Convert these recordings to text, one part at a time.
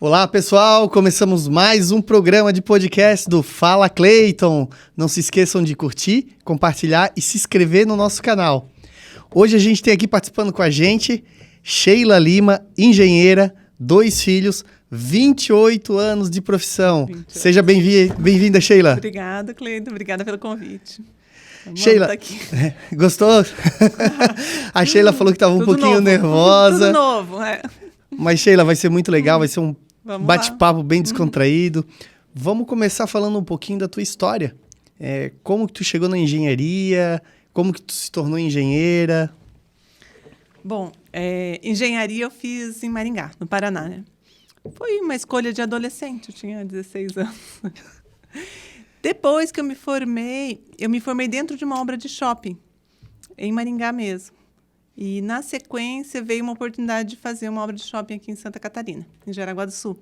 Olá, pessoal! Começamos mais um programa de podcast do Fala Cleiton. Não se esqueçam de curtir, compartilhar e se inscrever no nosso canal. Hoje a gente tem aqui participando com a gente Sheila Lima, engenheira, 2 filhos, 28 anos de profissão. 28. Seja bem-vinda, Sheila. Obrigada, Cleiton. Obrigada pelo convite. Sheila, gostou? A Sheila falou que estava um pouquinho nervosa. Tudo novo, Mas, Sheila, vai ser muito legal, vai ser um bate-papo bem descontraído. Vamos começar falando um pouquinho da tua história. Como que tu chegou na engenharia? Como que tu se tornou engenheira? Bom, engenharia eu fiz em Maringá, no Paraná, né? Foi uma escolha de adolescente, eu tinha 16 anos. Depois que eu me formei dentro de uma obra de shopping, em Maringá mesmo. E, na sequência, veio uma oportunidade de fazer uma obra de shopping aqui em Santa Catarina, em Jaraguá do Sul.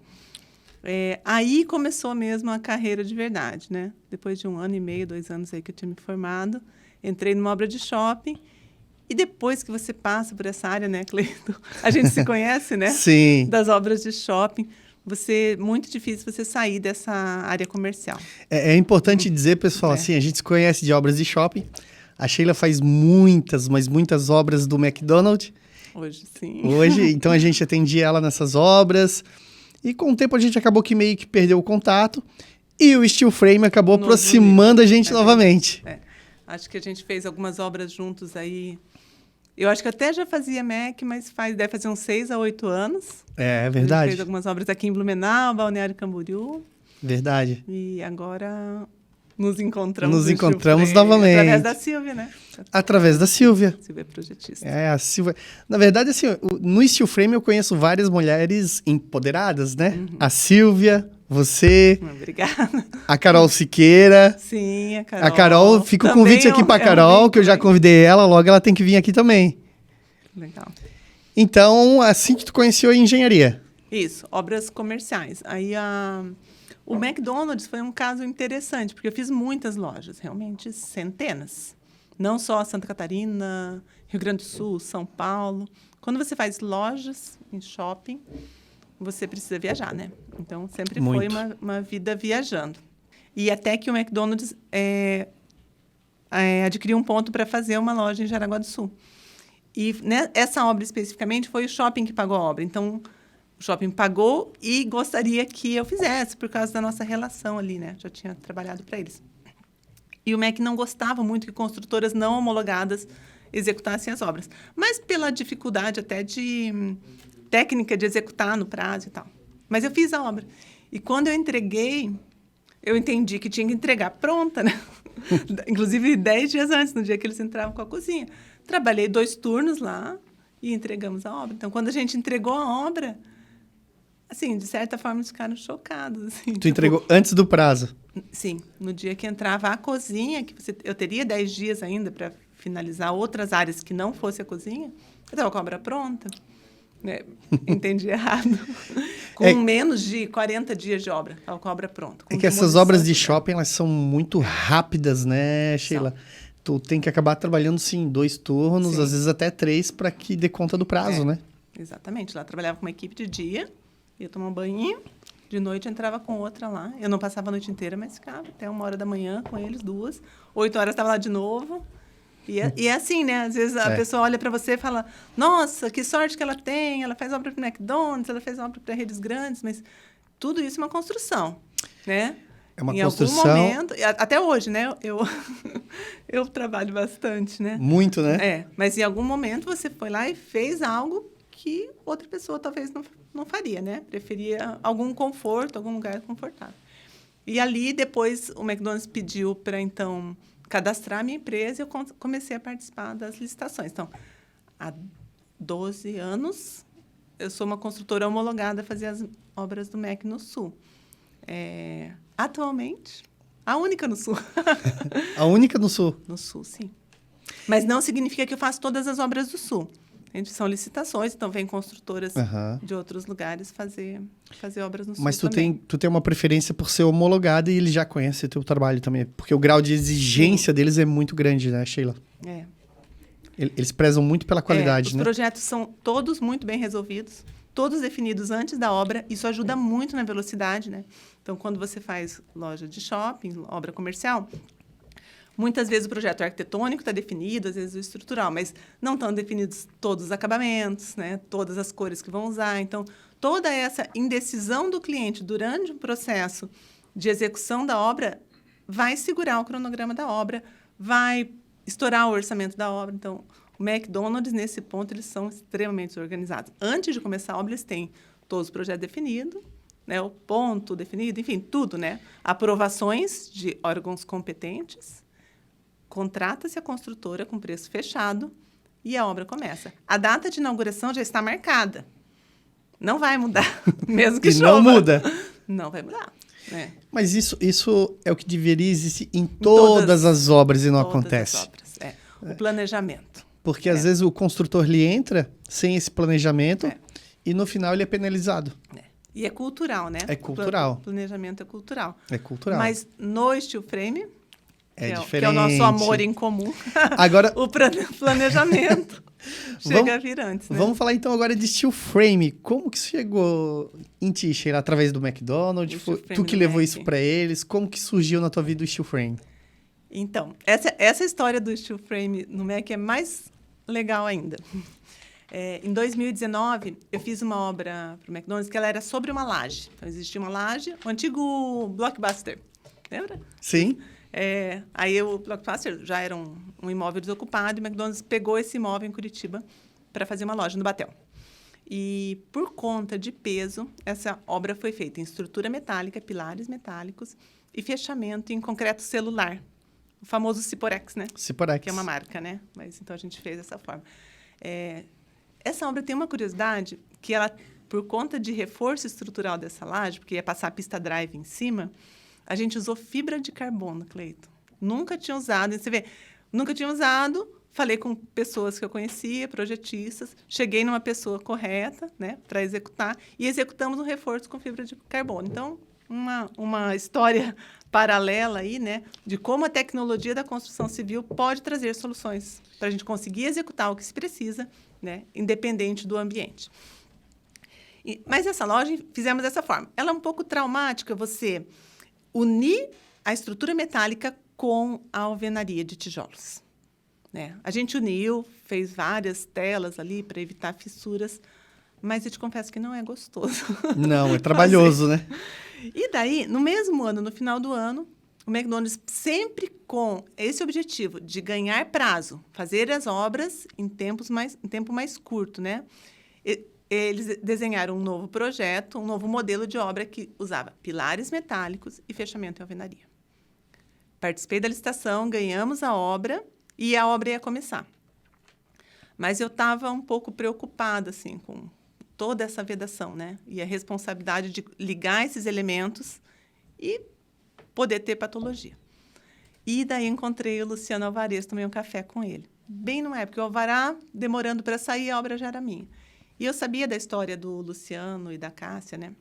Aí começou mesmo a carreira de verdade, né? Depois de 1 ano e meio, 2 anos aí que eu tinha me formado, entrei numa obra de shopping. E depois que você passa por essa área, né, Cleiton? A gente se conhece, né? Sim. Das obras de shopping. Muito difícil você sair dessa área comercial. É importante dizer, pessoal, assim, a gente se conhece de obras de shopping. A Sheila faz muitas, mas muitas obras do McDonald's. Hoje, sim. Então a gente atendia ela nessas obras. E com o tempo a gente acabou que meio que perdeu o contato. E o Steel Frame acabou aproximando a gente novamente. Acho que a gente fez algumas obras juntos aí. Eu acho que até já fazia Mac, mas deve fazer uns 6 a 8 anos. É verdade. A gente fez algumas obras aqui em Blumenau, Balneário Camboriú. Verdade. E agora nos encontramos. Nos encontramos novamente. Através da Silvia, né? Através da Silvia. Silvia é projetista. A Silvia. Na verdade, assim, no Steel Frame eu conheço várias mulheres empoderadas, né? Uhum. A Silvia, você. Obrigada. A Carol Siqueira. Sim, a Carol. A Carol, fica o convite aqui para a Carol, que eu já convidei ela, logo ela tem que vir aqui também. Legal. Então, assim que tu conheceu a engenharia. Isso, obras comerciais. Aí o McDonald's foi um caso interessante, porque eu fiz muitas lojas, realmente centenas. Não só Santa Catarina, Rio Grande do Sul, São Paulo. Quando você faz lojas em shopping, você precisa viajar, né? Então, sempre foi uma vida viajando. E até que o McDonald's adquiriu um ponto para fazer uma loja em Jaraguá do Sul. E essa obra, especificamente, foi o shopping que pagou a obra. Então, o shopping pagou e gostaria que eu fizesse, por causa da nossa relação ali, né? Já tinha trabalhado para eles. E o MEC não gostava muito que construtoras não homologadas executassem as obras. Mas pela dificuldade até de técnica de executar no prazo e tal. Mas eu fiz a obra. E quando eu entreguei, eu entendi que tinha que entregar pronta, né? Inclusive 10 dias antes, no dia que eles entravam com a cozinha. Trabalhei 2 turnos lá e entregamos a obra. Então, quando a gente entregou a obra, assim, de certa forma, eles ficaram chocados. Assim, tu entregou antes do prazo? Sim, no dia que entrava a cozinha, eu teria 10 dias ainda para finalizar outras áreas que não fosse a cozinha, eu estava com a obra pronta. Entendi errado. Com menos de 40 dias de obra, estava com a obra pronta. É que essas obras de shopping, elas são muito rápidas, né, Sheila? Tu tem que acabar trabalhando, sim, 2 turnos, às vezes até 3, para que dê conta do prazo, né? Exatamente. Lá trabalhava com uma equipe de dia, ia tomar um banho, de noite entrava com outra lá. Eu não passava a noite inteira, mas ficava até 1h da manhã com eles, 2. 8 horas estava lá de novo. E é assim, né? Às vezes a pessoa olha para você e fala, nossa, que sorte que ela tem, ela faz obra para o McDonald's, ela fez obra para redes grandes, mas tudo isso é uma construção, né? É uma em construção. Algum momento, até hoje, né? Eu trabalho bastante, né? Muito, né? Mas em algum momento você foi lá e fez algo que outra pessoa talvez não faria, né? Preferia algum conforto, algum lugar confortável. E ali, depois, o McDonald's pediu para, então, cadastrar a minha empresa e eu comecei a participar das licitações. Então, há 12 anos, eu sou uma construtora homologada a fazer as obras do MEC no Sul. Atualmente, a única no Sul. A única no Sul? No Sul, sim. Mas não significa que eu faço todas as obras do Sul. São licitações, então vem construtoras de outros lugares fazer obras no Sul. Mas tu tem uma preferência por ser homologada e eles já conhecem o teu trabalho também. Porque o grau de exigência deles é muito grande, né, Sheila? Eles prezam muito pela qualidade, os né? Os projetos são todos muito bem resolvidos. todos definidos antes da obra. Isso ajuda muito na velocidade, né? Então, quando você faz loja de shopping, obra comercial, muitas vezes o projeto arquitetônico está definido, às vezes o estrutural, mas não estão definidos todos os acabamentos, né? Todas as cores que vão usar. Então, toda essa indecisão do cliente durante o processo de execução da obra vai segurar o cronograma da obra, vai estourar o orçamento da obra. Então, o McDonald's, nesse ponto, eles são extremamente organizados. Antes de começar a obra, eles têm todos os projetos definidos, né, o ponto definido, enfim, tudo, né? Aprovações de órgãos competentes, contrata-se a construtora com preço fechado e a obra começa. A data de inauguração já está marcada. Não vai mudar, mesmo que chova. Não muda. Não vai mudar. É. Mas isso é o que deveria existir em todas as obras e não acontece. As obras, o planejamento. Porque às vezes o construtor ele entra sem esse planejamento e no final ele é penalizado. E é cultural, né? É cultural. O planejamento é cultural. É cultural. Mas no steel frame, diferente. Que é o nosso amor em comum, agora, o planejamento chega a vir antes, né? Vamos falar então agora de steel frame. Como que chegou em ti, Sheila? Através do McDonald's? Tu que levou isso para eles? Como que surgiu na tua vida o steel frame? Então, essa história do steel frame no Mac é mais legal ainda. Em 2019, eu fiz uma obra para o McDonald's que ela era sobre uma laje. Então, existia uma laje, o antigo Blockbuster, lembra? Sim. Aí o Blockbuster já era um imóvel desocupado e o McDonald's pegou esse imóvel em Curitiba para fazer uma loja no Batel. E, por conta de peso, essa obra foi feita em estrutura metálica, pilares metálicos e fechamento em concreto celular. O famoso Ciporex, né? Ciporex. Que é uma marca, né? Mas então a gente fez dessa forma. Essa obra tem uma curiosidade que ela, por conta de reforço estrutural dessa laje, porque ia passar a pista drive em cima, a gente usou fibra de carbono, Cleiton. Nunca tinha usado. Você vê, nunca tinha usado. Falei com pessoas que eu conhecia, projetistas. Cheguei numa pessoa correta, né, para executar. E executamos um reforço com fibra de carbono. Então, uma história paralela aí, né, de como a tecnologia da construção civil pode trazer soluções para a gente conseguir executar o que se precisa, né, independente do ambiente. Mas essa loja fizemos dessa forma. Ela é um pouco traumática, você unir a estrutura metálica com a alvenaria de tijolos, né? A gente uniu, fez várias telas ali para evitar fissuras, mas eu te confesso que não é gostoso. Não, é trabalhoso, né? E daí, no mesmo ano, no final do ano, o McDonald's, sempre com esse objetivo de ganhar prazo, fazer as obras em tempo mais curto, né? Eles desenharam um novo projeto, um novo modelo de obra que usava pilares metálicos e fechamento em alvenaria. Participei da licitação, ganhamos a obra e a obra ia começar. Mas eu estava um pouco preocupada assim, com toda essa vedação, né? E a responsabilidade de ligar esses elementos e poder ter patologia. E daí encontrei o Luciano Alvarez, tomei um café com ele. Bem numa época, o Alvará demorando para sair, a obra já era minha. E eu sabia da história do Luciano e da Cássia, né?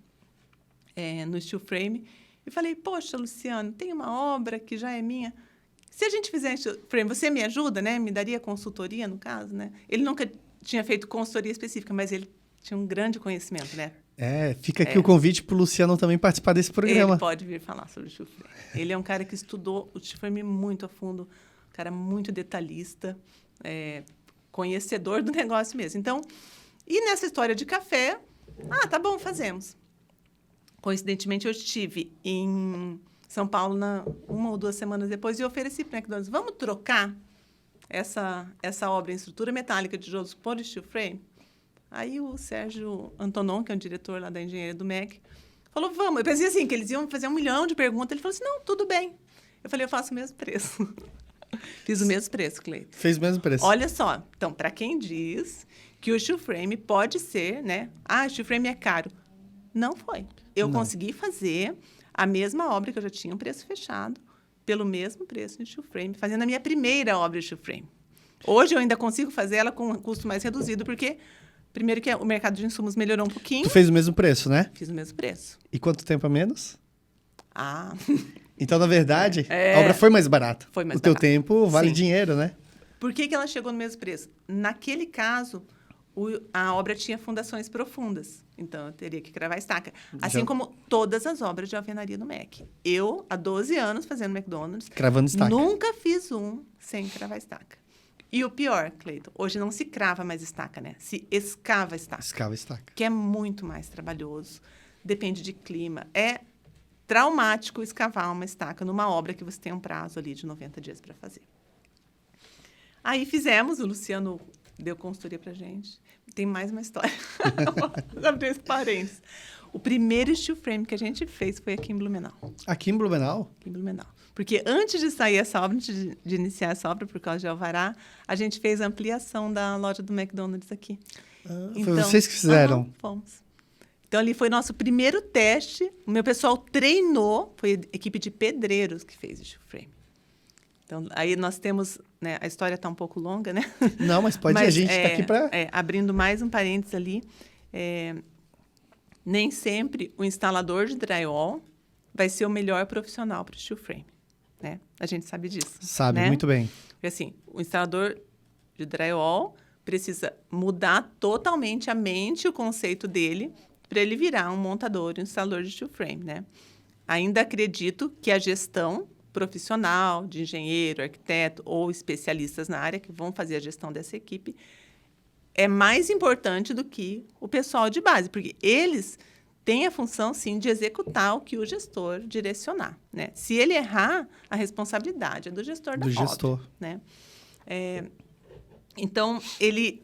No steel frame. E falei, poxa, Luciano, tem uma obra que já é minha. Se a gente fizer steel frame, você me ajuda, né? Me daria consultoria, no caso, né? Ele nunca tinha feito consultoria específica, mas ele tinha um grande conhecimento, né? Fica aqui o convite para o Luciano também participar desse programa. Ele pode vir falar sobre o steel frame. Ele é um cara que estudou o steel frame muito a fundo, um cara muito detalhista, conhecedor do negócio mesmo. Então, e nessa história de café, tá bom, fazemos. Coincidentemente, eu estive em São Paulo 1 ou 2 semanas depois e ofereci para o McDonald's, vamos trocar essa obra em estrutura metálica de tijolos por steel frame? Aí o Sérgio Antonon, que é o diretor lá da engenharia do MEC, falou, vamos. Eu pensei assim, que eles iam fazer 1 milhão de perguntas. Ele falou assim, não, tudo bem. Eu falei, eu faço o mesmo preço. Fiz o mesmo preço, Cleiton. Fez o mesmo preço. Olha só, então, para quem diz que o steel frame pode ser, né? O steel frame é caro. Não foi. Eu consegui fazer a mesma obra que eu já tinha um preço fechado, pelo mesmo preço de steel frame, fazendo a minha primeira obra de steel frame. Hoje eu ainda consigo fazer ela com um custo mais reduzido, porque, primeiro que o mercado de insumos melhorou um pouquinho. Tu fez o mesmo preço, né? Fiz o mesmo preço. E quanto tempo a menos? Então, na verdade, a obra foi mais barata. Foi mais barata. O teu tempo vale Sim. dinheiro, né? Por que ela chegou no mesmo preço? Naquele caso, a obra tinha fundações profundas. Então, eu teria que cravar a estaca. Assim Já- como todas as obras de alvenaria do MEC. Eu, há 12 anos fazendo McDonald's, Cravando estaca. nunca fiz um sem cravar estaca. E o pior, Cleiton, hoje não se crava mais estaca, né? Se escava a estaca. Escava estaca. Que é muito mais trabalhoso. Depende de clima. É traumático escavar uma estaca numa obra que você tem um prazo ali de 90 dias para fazer. Aí fizemos, o Luciano deu consultoria pra gente. Tem mais uma história. Abri esse parênteses. O primeiro steel frame que a gente fez foi aqui em Blumenau. Aqui em Blumenau? Aqui em Blumenau. Porque antes de sair essa obra, antes de iniciar essa obra, por causa de alvará, a gente fez a ampliação da loja do McDonald's aqui. Foi vocês que fizeram? Fomos. Então, ali foi nosso primeiro teste. O meu pessoal treinou, foi a equipe de pedreiros que fez o steel frame. Então, aí nós temos, né, a história está um pouco longa, né? Não, mas pode ir, a gente está aqui para... abrindo mais um parênteses ali, nem sempre o instalador de drywall vai ser o melhor profissional para o steel frame, né? A gente sabe disso. Sabe, né? muito bem. Porque, assim, o instalador de drywall precisa mudar totalmente a mente, o conceito dele, para ele virar um montador, um instalador de steel frame, né? Ainda acredito que a gestão profissional, de engenheiro, arquiteto ou especialistas na área que vão fazer a gestão dessa equipe é mais importante do que o pessoal de base, porque eles têm a função, sim, de executar o que o gestor direcionar, né? Se ele errar, a responsabilidade é do gestor da obra. Do gestor. Né? Então, ele,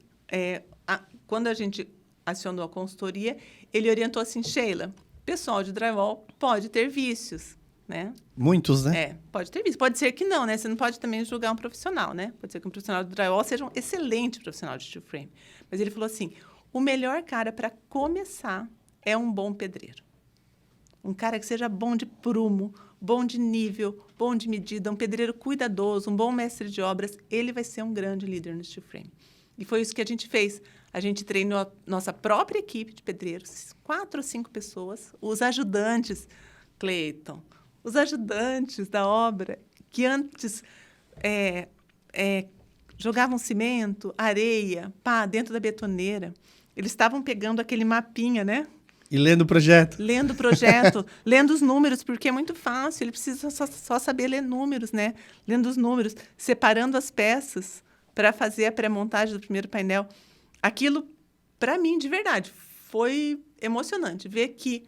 quando a gente acionou a consultoria, ele orientou assim, Sheila, pessoal de drywall pode ter vícios, né? Muitos, né? Pode ter vícios. Pode ser que não, né? Você não pode também julgar um profissional, né? Pode ser que um profissional de drywall seja um excelente profissional de steel frame. Mas ele falou assim, o melhor cara para começar é um bom pedreiro. Um cara que seja bom de prumo, bom de nível, bom de medida, um pedreiro cuidadoso, um bom mestre de obras, ele vai ser um grande líder no steel frame. E foi isso que a gente fez. A gente treinou a nossa própria equipe de pedreiros, 4 ou 5 pessoas, os ajudantes, Cleiton, os ajudantes da obra, que antes jogavam cimento, areia, pá, dentro da betoneira. Eles estavam pegando aquele mapinha, né? E lendo o projeto. Lendo o projeto, lendo os números, porque é muito fácil, ele precisa só saber ler números, né? Lendo os números, separando as peças para fazer a pré-montagem do primeiro painel. Aquilo, para mim, de verdade, foi emocionante ver que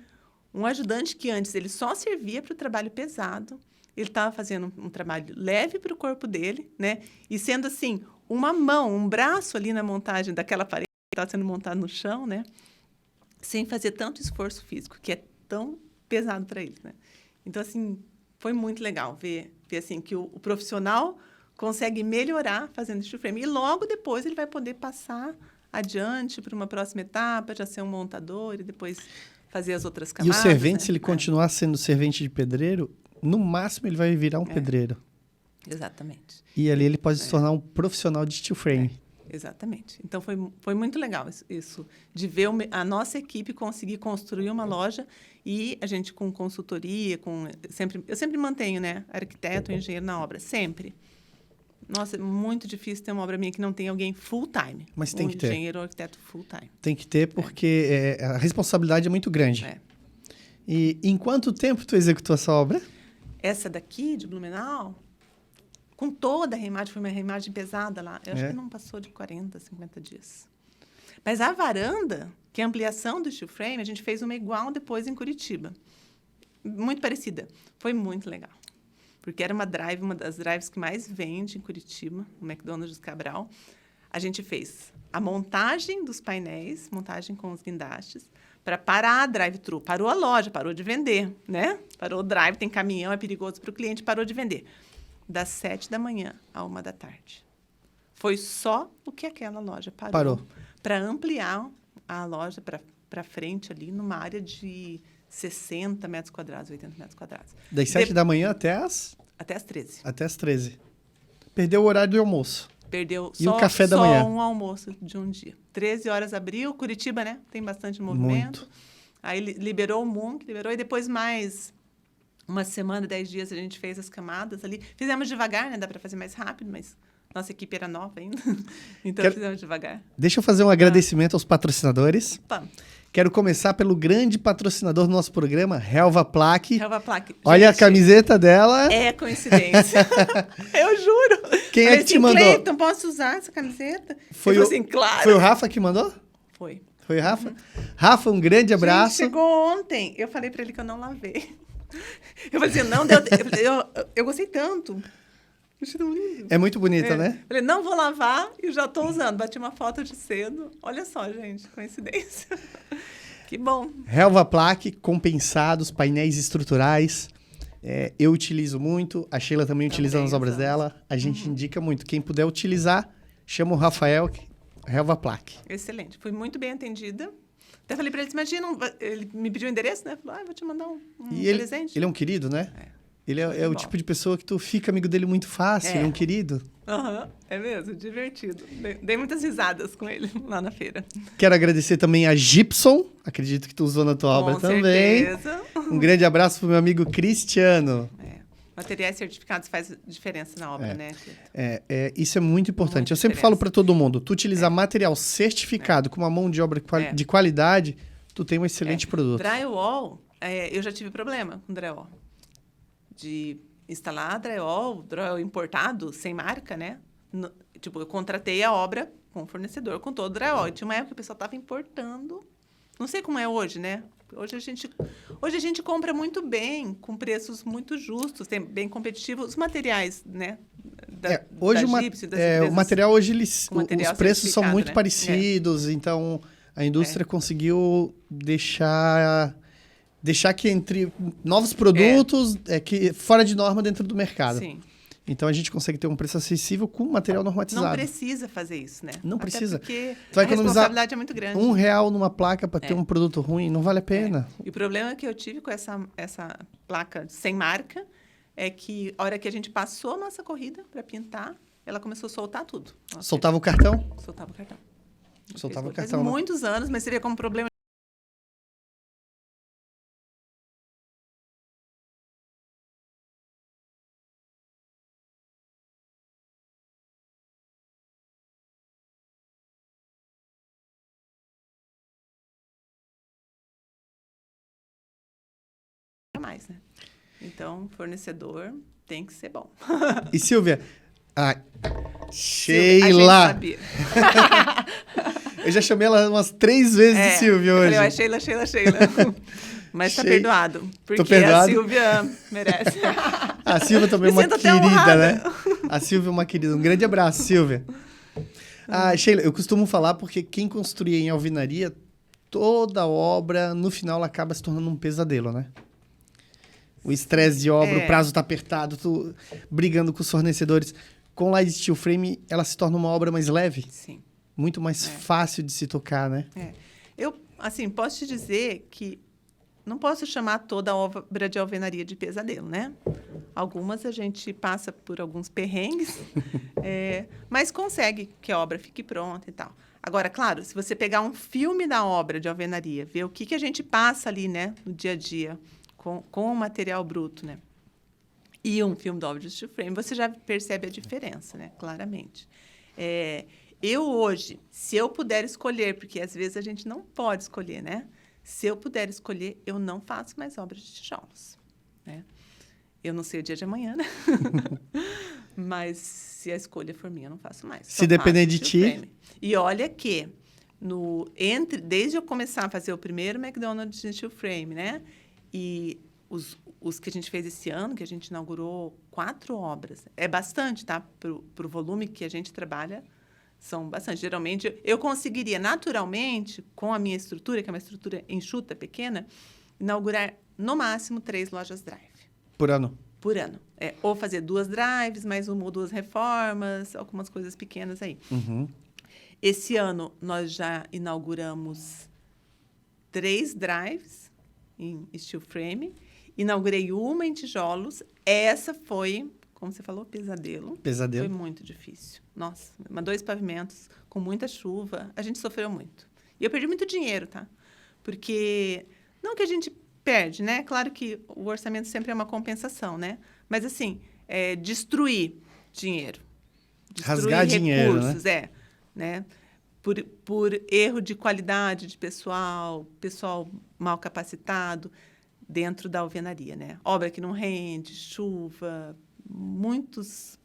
um ajudante que antes ele só servia para o trabalho pesado, ele estava fazendo um trabalho leve para o corpo dele, né? E sendo assim, uma mão, um braço ali na montagem daquela parede que estava sendo montada no chão, né? Sem fazer tanto esforço físico, que é tão pesado para eles, né? Então, assim, foi muito legal ver assim, que o profissional consegue melhorar fazendo steel frame. E logo depois ele vai poder passar adiante para uma próxima etapa, já ser um montador e depois fazer as outras camadas. E o servente, né? se ele continuar sendo servente de pedreiro, no máximo ele vai virar um pedreiro. Exatamente. E ali ele pode se tornar um profissional de steel frame. Exatamente. Então, foi muito legal isso de ver a nossa equipe conseguir construir uma loja e a gente com consultoria, eu sempre mantenho, né, arquiteto, engenheiro na obra, sempre. Nossa, é muito difícil ter uma obra minha que não tem alguém full-time. Mas tem que ter. Engenheiro ou arquiteto full-time. Tem que ter, porque a responsabilidade é muito grande. E em quanto tempo tu executou essa obra? Essa daqui, de Blumenau, com toda a reimagem, foi uma reimagem pesada lá. Eu acho que não passou de 40, 50 dias. Mas a varanda, que é a ampliação do steel frame, a gente fez uma igual depois em Curitiba. Muito parecida. Foi muito legal. Porque era uma das drives que mais vende em Curitiba, o McDonald's Cabral. A gente fez a montagem dos painéis, montagem com os guindastes, para parar a drive-thru. Parou a loja, parou de vender, né? Parou o drive, tem caminhão, é perigoso para o cliente, parou de vender. Das 7 da manhã à 1 da tarde. Foi só o que aquela loja parou. Para ampliar a loja para frente ali, numa área de 60 metros quadrados, 80 metros quadrados. Das 7 da manhã até as 13. Até as 13. Perdeu o horário do almoço. Perdeu e o café da manhã. Só um almoço de um dia. 13 horas abriu, Curitiba, né? Tem bastante movimento. Muito. Aí liberou o MUNC, e depois mais uma semana, 10 dias, a gente fez as camadas ali. Fizemos devagar, né? Dá para fazer mais rápido, mas Nossa equipe era nova ainda, então fizemos devagar. Deixa eu fazer um agradecimento aos patrocinadores. Opa. Quero começar pelo grande patrocinador do nosso programa, Helva Plaque. Helva Plaque. Olha a camiseta dela. É coincidência. Eu juro. Quem é que te mandou? Cleiton, posso usar essa camiseta? Foi assim, claro. Foi o Rafa que mandou? Foi. Foi o Rafa? Rafa, um grande abraço. Gente, chegou ontem. Eu falei pra ele que eu não lavei. Eu falei assim, não deu... Eu gostei tanto. Vestido lindo. É muito bonita, né? Falei, não vou lavar e já tô usando. Bati uma foto de cedo. Olha só, gente, coincidência. Que bom. Helva Plaque, compensados, painéis estruturais. Eu utilizo muito, a Sheila também utiliza nas obras dela. A gente indica muito. Quem puder utilizar, chama o Rafael, Helva Plaque. Excelente. Fui muito bem atendida. Até falei para eles, imagina, ele me pediu o endereço, né? Falei, vou te mandar um presente. Ele é um querido, né? Ele é o tipo de pessoa que tu fica amigo dele muito fácil, ele é um querido. É mesmo, divertido. Dei muitas risadas com ele lá na feira. Quero agradecer também a Gibson, acredito que tu usou na tua obra também. Com certeza. Um grande abraço pro meu amigo Cristiano. Materiais certificados faz diferença na obra, né? Isso é muito importante. Muita Eu sempre falo para todo mundo, tu utilizar material certificado com uma mão de obra de qualidade, tu tem um excelente produto. Drywall, eu já tive problema com drywall. De instalar drywall importado, sem marca, né? Eu contratei a obra com o fornecedor, com todo o drywall. E tinha uma época que o pessoal estava importando. Não sei como é hoje, né? Hoje a gente compra muito bem, com preços muito justos, bem competitivos. Os materiais, né? Hoje o material hoje os preços são muito parecidos, então a indústria conseguiu deixar que entre novos produtos que fora de norma dentro do mercado. Sim. Então a gente consegue ter um preço acessível com material normatizado. Não precisa fazer isso, né? Não precisa. Porque tu vai a responsabilidade é muito grande. R$1 numa placa para ter um produto ruim, não vale a pena. E o problema que eu tive com essa placa sem marca é que a hora que a gente passou a nossa corrida para pintar, ela começou a soltar tudo. Soltava o cartão? Soltava o cartão. Soltava o cartão. Faz muitos anos, mas seria como problema. Mais, né? Então, fornecedor tem que ser bom. E Silvia? Sheila! Eu já chamei ela umas 3 vezes de Silvia hoje. Eu falei, Sheila. Mas tá perdoado. Porque perdoado? A Silvia merece. A Silvia também é uma querida, né? A Silvia é uma querida. Um grande abraço, Silvia. Sheila, eu costumo falar porque quem construía em alvenaria, toda obra, no final, ela acaba se tornando um pesadelo, né? O estresse de obra, o prazo tá apertado, tu brigando com os fornecedores. Com Light Steel Frame, ela se torna uma obra mais leve. Sim. Muito mais fácil de se tocar, né? Eu, assim, posso te dizer que não posso chamar toda a obra de alvenaria de pesadelo, né? Algumas a gente passa por alguns perrengues, mas consegue que a obra fique pronta e tal. Agora, claro, se você pegar um filme da obra de alvenaria, ver o que a gente passa ali, né, no dia a dia, com o material bruto, né? E um filme da obra de steel frame, você já percebe a diferença, né? Claramente. Eu hoje, se eu puder escolher, porque às vezes a gente não pode escolher, né? Se eu puder escolher, eu não faço mais obras de tijolos, né? Eu não sei o dia de amanhã, né? Mas se a escolha for minha, eu não faço mais. Se depender de ti. Frame. E olha que, desde eu começar a fazer o primeiro McDonald's de steel frame, né? E os que a gente fez esse ano, que a gente inaugurou 4 obras. É bastante, tá? Para o volume que a gente trabalha, são bastante. Geralmente, eu conseguiria, naturalmente, com a minha estrutura, que é uma estrutura enxuta, pequena, inaugurar, no máximo, 3 lojas drive. Por ano? Por ano. Ou fazer 2 drives, mais 1 ou 2 reformas, algumas coisas pequenas aí. Uhum. Esse ano, nós já inauguramos 3 drives em steel frame. Inaugurei uma em tijolos. Essa foi, como você falou, pesadelo. Pesadelo. Foi muito difícil. Nossa, 2 pavimentos, com muita chuva. A gente sofreu muito. E eu perdi muito dinheiro, tá? Porque, não que a gente perde, né? Claro que o orçamento sempre é uma compensação, né? Mas, assim, destruir dinheiro. Rasgar dinheiro, recursos, né? Por erro de qualidade de pessoal mal capacitado dentro da alvenaria, né? Obra que não rende, chuva, muitos...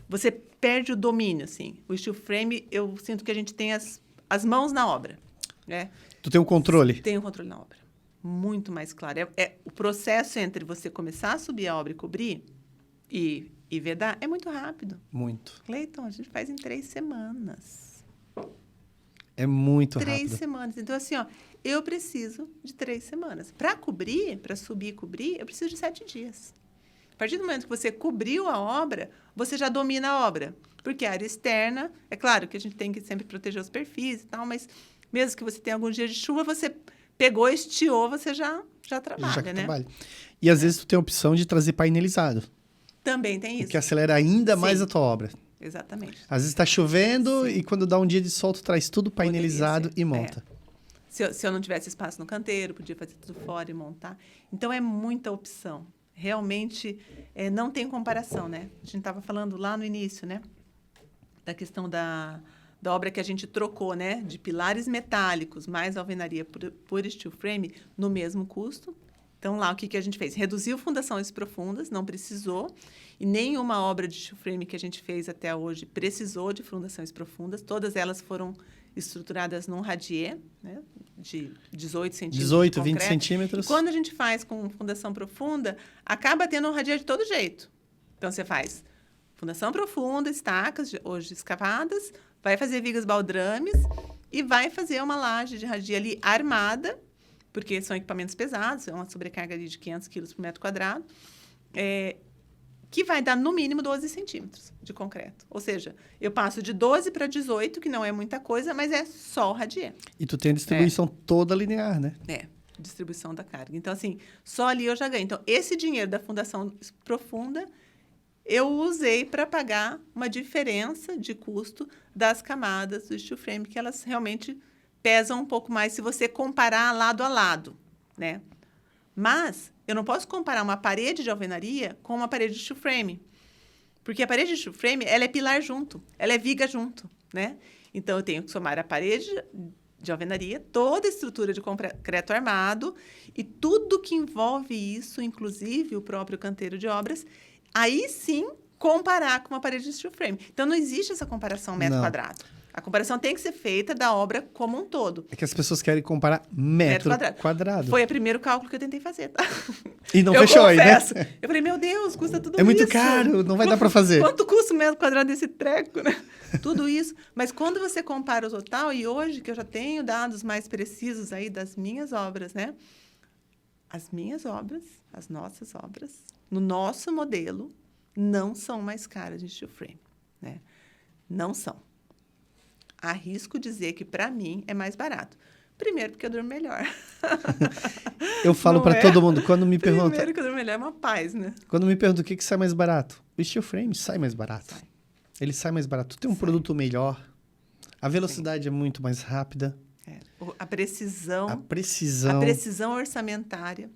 Você perde o domínio, assim. O steel frame, eu sinto que a gente tem as mãos na obra, né? Tu tem um controle? Tem um controle na obra. Muito mais claro. O processo entre você começar a subir a obra e cobrir e vedar é muito rápido. Muito. Cleiton, a gente faz em 3 semanas. É muito 3 rápido. semanas. Então, assim, ó, eu preciso de 3 semanas. Para cobrir, para subir e cobrir, eu preciso de 7 dias. A partir do momento que você cobriu a obra, você já domina a obra. Porque a área externa, é claro que a gente tem que sempre proteger os perfis e tal, mas mesmo que você tenha alguns dias de chuva, você pegou, estiou, você já trabalha, né? Trabalha. E às vezes tu tem a opção de trazer painelizado, Também tem isso. que acelera ainda mais Sim. a tua obra. Exatamente. Às vezes está chovendo Sim. e quando dá um dia de sol, tu traz tudo painelizado Poderia ser, e monta. Se eu não tivesse espaço no canteiro, podia fazer tudo fora e montar. Então, é muita opção. Realmente, não tem comparação, né? A gente estava falando lá no início, né? Da questão da obra que a gente trocou, né? De pilares metálicos mais alvenaria por steel frame no mesmo custo. Então, lá, o que a gente fez? Reduziu fundações profundas, não precisou. E nenhuma obra de steel frame que a gente fez até hoje precisou de fundações profundas. Todas elas foram estruturadas num radier, né? De 18 centímetros 18, de 20 concreto. centímetros. E quando a gente faz com fundação profunda, acaba tendo um radier de todo jeito. Então, você faz fundação profunda, estacas hoje escavadas, vai fazer vigas baldrames e vai fazer uma laje de radier ali armada, porque são equipamentos pesados, é uma sobrecarga ali de 500 quilos por metro quadrado, que vai dar, no mínimo, 12 centímetros de concreto. Ou seja, eu passo de 12 para 18, que não é muita coisa, mas é só o radier. E tu tem a distribuição toda linear, né? Distribuição da carga. Então, assim, só ali eu já ganho. Então, esse dinheiro da fundação profunda, eu usei para pagar uma diferença de custo das camadas do steel frame, que elas realmente pesam um pouco mais se você comparar lado a lado, né? Mas eu não posso comparar uma parede de alvenaria com uma parede de steel frame, porque a parede de steel frame, ela é pilar junto, ela é viga junto, né? Então, eu tenho que somar a parede de alvenaria, toda a estrutura de concreto armado e tudo que envolve isso, inclusive o próprio canteiro de obras, aí sim comparar com uma parede de steel frame. Então, não existe essa comparação metro quadrado. A comparação tem que ser feita da obra como um todo. É que as pessoas querem comparar metro quadrado. Foi o primeiro cálculo que eu tentei fazer, tá? E não fechou aí, né? Eu falei, meu Deus, custa tudo isso. É muito caro, não vai dar para fazer. Quanto custa um metro quadrado desse treco, né? Tudo isso. Mas quando você compara o total, e hoje que eu já tenho dados mais precisos aí das minhas obras, né? As minhas obras, as nossas obras, no nosso modelo, não são mais caras de steel frame, né? Não são. Arrisco dizer que, para mim, é mais barato. Primeiro, porque eu durmo melhor. Eu falo para todo mundo, quando me perguntam... Primeiro que eu durmo melhor é uma paz, né? Quando me perguntam o que sai mais barato, o steel frame sai mais barato. Sai. Ele sai mais barato. Tu tem um produto melhor, a velocidade é muito mais rápida. A precisão... A precisão. A precisão orçamentária.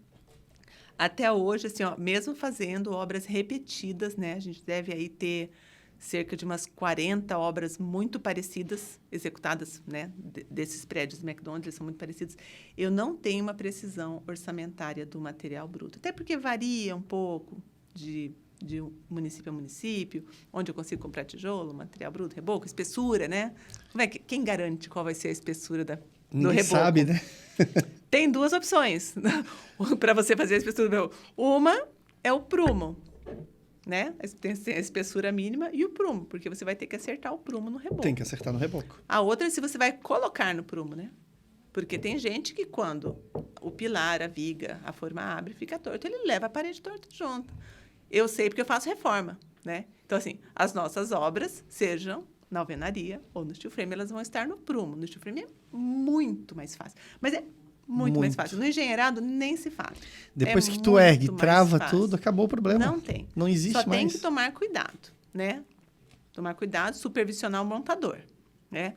Até hoje, assim, ó, mesmo fazendo obras repetidas, né? A gente deve aí ter cerca de umas 40 obras muito parecidas, executadas, né, desses prédios do McDonald's, eles são muito parecidos. Eu não tenho uma precisão orçamentária do material bruto, até porque varia um pouco de município a município, onde eu consigo comprar tijolo, material bruto, reboco, espessura, né? Quem garante qual vai ser a espessura do Ninguém reboco? sabe, né? Tem 2 opções para você fazer a espessura do reboco. Uma é o prumo, né? Tem a espessura mínima e o prumo, porque você vai ter que acertar o prumo no reboco. Tem que acertar no reboco. A outra é se você vai colocar no prumo, né? Porque tem gente que quando o pilar, a viga, a forma abre, fica torto, ele leva a parede torta junto. Eu sei porque eu faço reforma, né? Então, assim, as nossas obras, sejam na alvenaria ou no steel frame, elas vão estar no prumo. No steel frame é muito mais fácil. Mas é muito mais fácil. No engenheirado, nem se fala. Depois que tu ergue, trava tudo, acabou o problema. Não tem. Não existe mais. Só tem que tomar cuidado, né? Tomar cuidado, supervisionar o montador, né?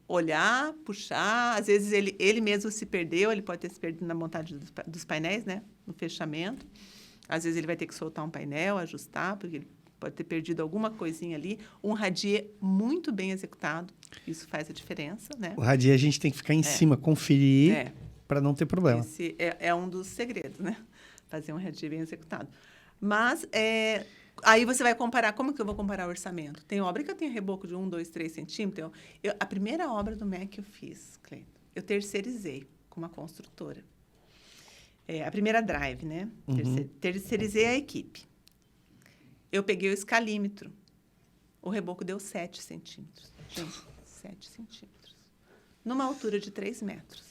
Olhar, puxar. Às vezes, ele mesmo se perdeu, ele pode ter se perdido na montagem dos painéis, né? No fechamento. Às vezes, ele vai ter que soltar um painel, ajustar, porque ele pode ter perdido alguma coisinha ali. Um radier muito bem executado, isso faz a diferença, né? O radier a gente tem que ficar em cima, conferir, É. para não ter problema. Esse é um dos segredos, né? Fazer um radier bem executado. Mas, aí você vai comparar. Como que eu vou comparar o orçamento? Tem obra que eu tenho reboco de 1, 2, 3 centímetros. A primeira obra do MEC que eu fiz, Cleiton, eu terceirizei com uma construtora. A primeira drive, né? Terceirizei a equipe. Eu peguei o escalímetro. O reboco deu 7 centímetros. Gente, 7 centímetros. Numa altura de 3 metros.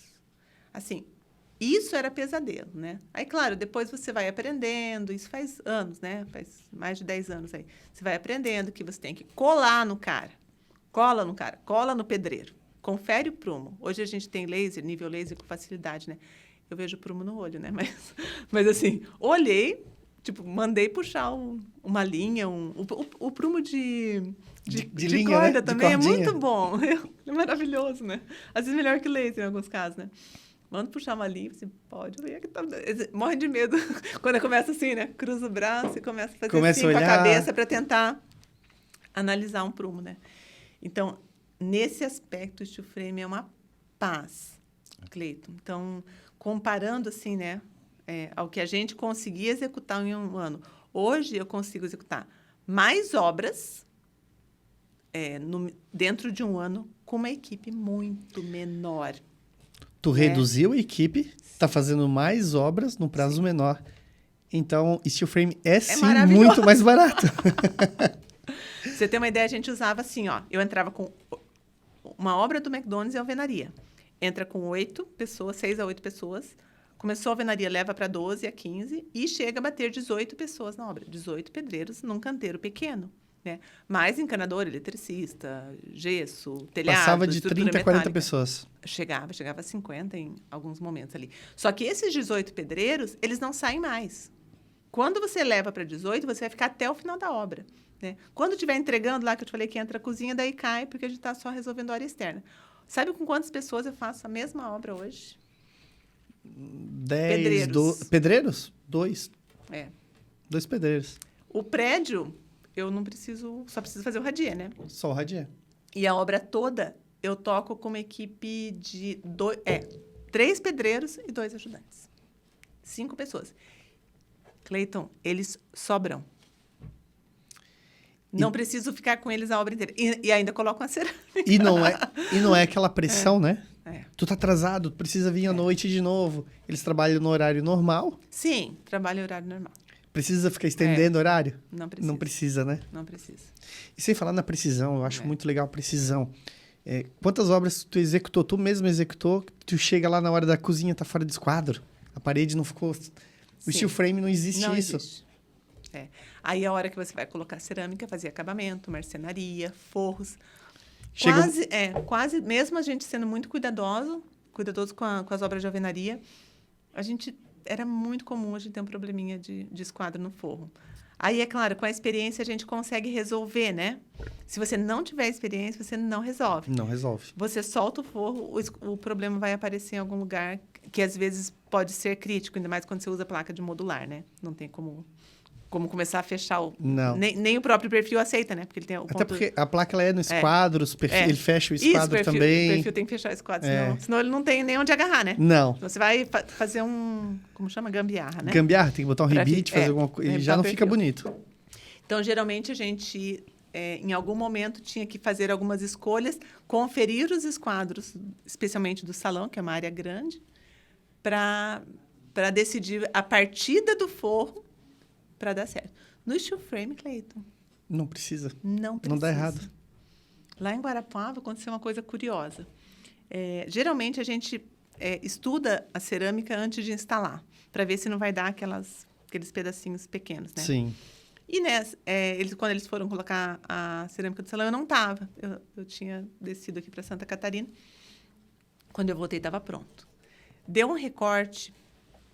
Assim, isso era pesadelo, né? Aí, claro, depois você vai aprendendo, isso faz anos, né? Faz mais de 10 anos aí. Você vai aprendendo que você tem que colar no cara. Cola no cara, cola no pedreiro. Confere o prumo. Hoje a gente tem laser, nível laser com facilidade, né? Eu vejo o prumo no olho, né? Mas assim, olhei, tipo, mandei puxar uma linha, o prumo de linha, corda, né? também é cordinha. muito bom. É maravilhoso, né? Às vezes melhor que laser em alguns casos, né? Manda puxar uma linha, você pode ver que tá... Morre de medo quando começa assim, né? Cruza o braço e começa a fazer assim com a cabeça para tentar analisar um prumo, né? Então, nesse aspecto, o steel frame é uma paz, Cleiton. Então, comparando assim, né, ao que a gente conseguia executar em um ano, hoje eu consigo executar mais obras dentro de um ano com uma equipe muito menor. Tu reduziu a equipe, está fazendo mais obras num prazo menor. Então, steel frame é sim muito mais barato. Pra você ter uma ideia, a gente usava assim, ó. Eu entrava com uma obra do McDonald's e alvenaria. Entra com 8 pessoas, 6 a 8 pessoas. Começou a alvenaria, leva para 12 a 15 e chega a bater 18 pessoas na obra. 18 pedreiros num canteiro pequeno, né? Mais encanador, eletricista, gesso, telhado, Passava de 30 a 40 metálica. pessoas. Chegava a 50 em alguns momentos ali. Só que esses 18 pedreiros, eles não saem mais. Quando você leva para 18, você vai ficar até o final da obra, né? Quando estiver entregando lá, que eu te falei que entra a cozinha, daí cai, porque a gente está só resolvendo a área externa. Sabe com quantas pessoas eu faço a mesma obra hoje? 10 pedreiros. Pedreiros? 2. 2 É. pedreiros. O prédio, eu não preciso... Só preciso fazer o radier, né? Só o radier. E a obra toda, eu toco com uma equipe de 3 pedreiros e 2 ajudantes. 5 pessoas. Cleiton, eles sobram. Não preciso ficar com eles a obra inteira. E ainda coloco a cerâmica. E não é aquela pressão, né? É. Tu tá atrasado, precisa vir à noite de novo. Eles trabalham no horário normal? Sim, trabalho em horário normal. Precisa ficar estendendo o horário? Não precisa. Não precisa, né? Não precisa. E sem falar na precisão, eu acho muito legal a precisão. Quantas obras tu executou, tu mesmo executou, tu chega lá na hora da cozinha, tá fora de esquadro, a parede não ficou... O steel frame não existe isso. Existe. Aí a hora que você vai colocar cerâmica, fazer acabamento, marcenaria, forros. Quase, mesmo a gente sendo muito cuidadoso com as obras de alvenaria, a gente era muito comum a gente ter um probleminha de esquadro no forro. Aí, é claro, com a experiência a gente consegue resolver, né? Se você não tiver experiência, você não resolve. Não resolve. Você solta o forro, o problema vai aparecer em algum lugar que às vezes pode ser crítico, ainda mais quando você usa placa de modular, né? Não tem como começar a fechar o... Não. Nem o próprio perfil aceita, né? Porque ele tem o Até porque a placa ela é no esquadro, ele fecha o esquadro também. O perfil tem que fechar o esquadro, senão ele não tem nem onde agarrar, né? Não. Então, você vai fazer como chama? Gambiarra, né? Gambiarra, tem que botar um rebite, fazer alguma coisa, e já não fica bonito. Então, geralmente, a gente, em algum momento, tinha que fazer algumas escolhas, conferir os esquadros, especialmente do salão, que é uma área grande, para decidir a partida do forro para dar certo. No steel frame, Cleiton... Não precisa. Não precisa. Não dá errado. Lá em Guarapuava aconteceu uma coisa curiosa. Geralmente, a gente estuda a cerâmica antes de instalar, para ver se não vai dar aqueles pedacinhos pequenos, né? Sim. E quando eles foram colocar a cerâmica do salão, eu não estava. Eu tinha descido aqui para Santa Catarina. Quando eu voltei, estava pronto. Deu um recorte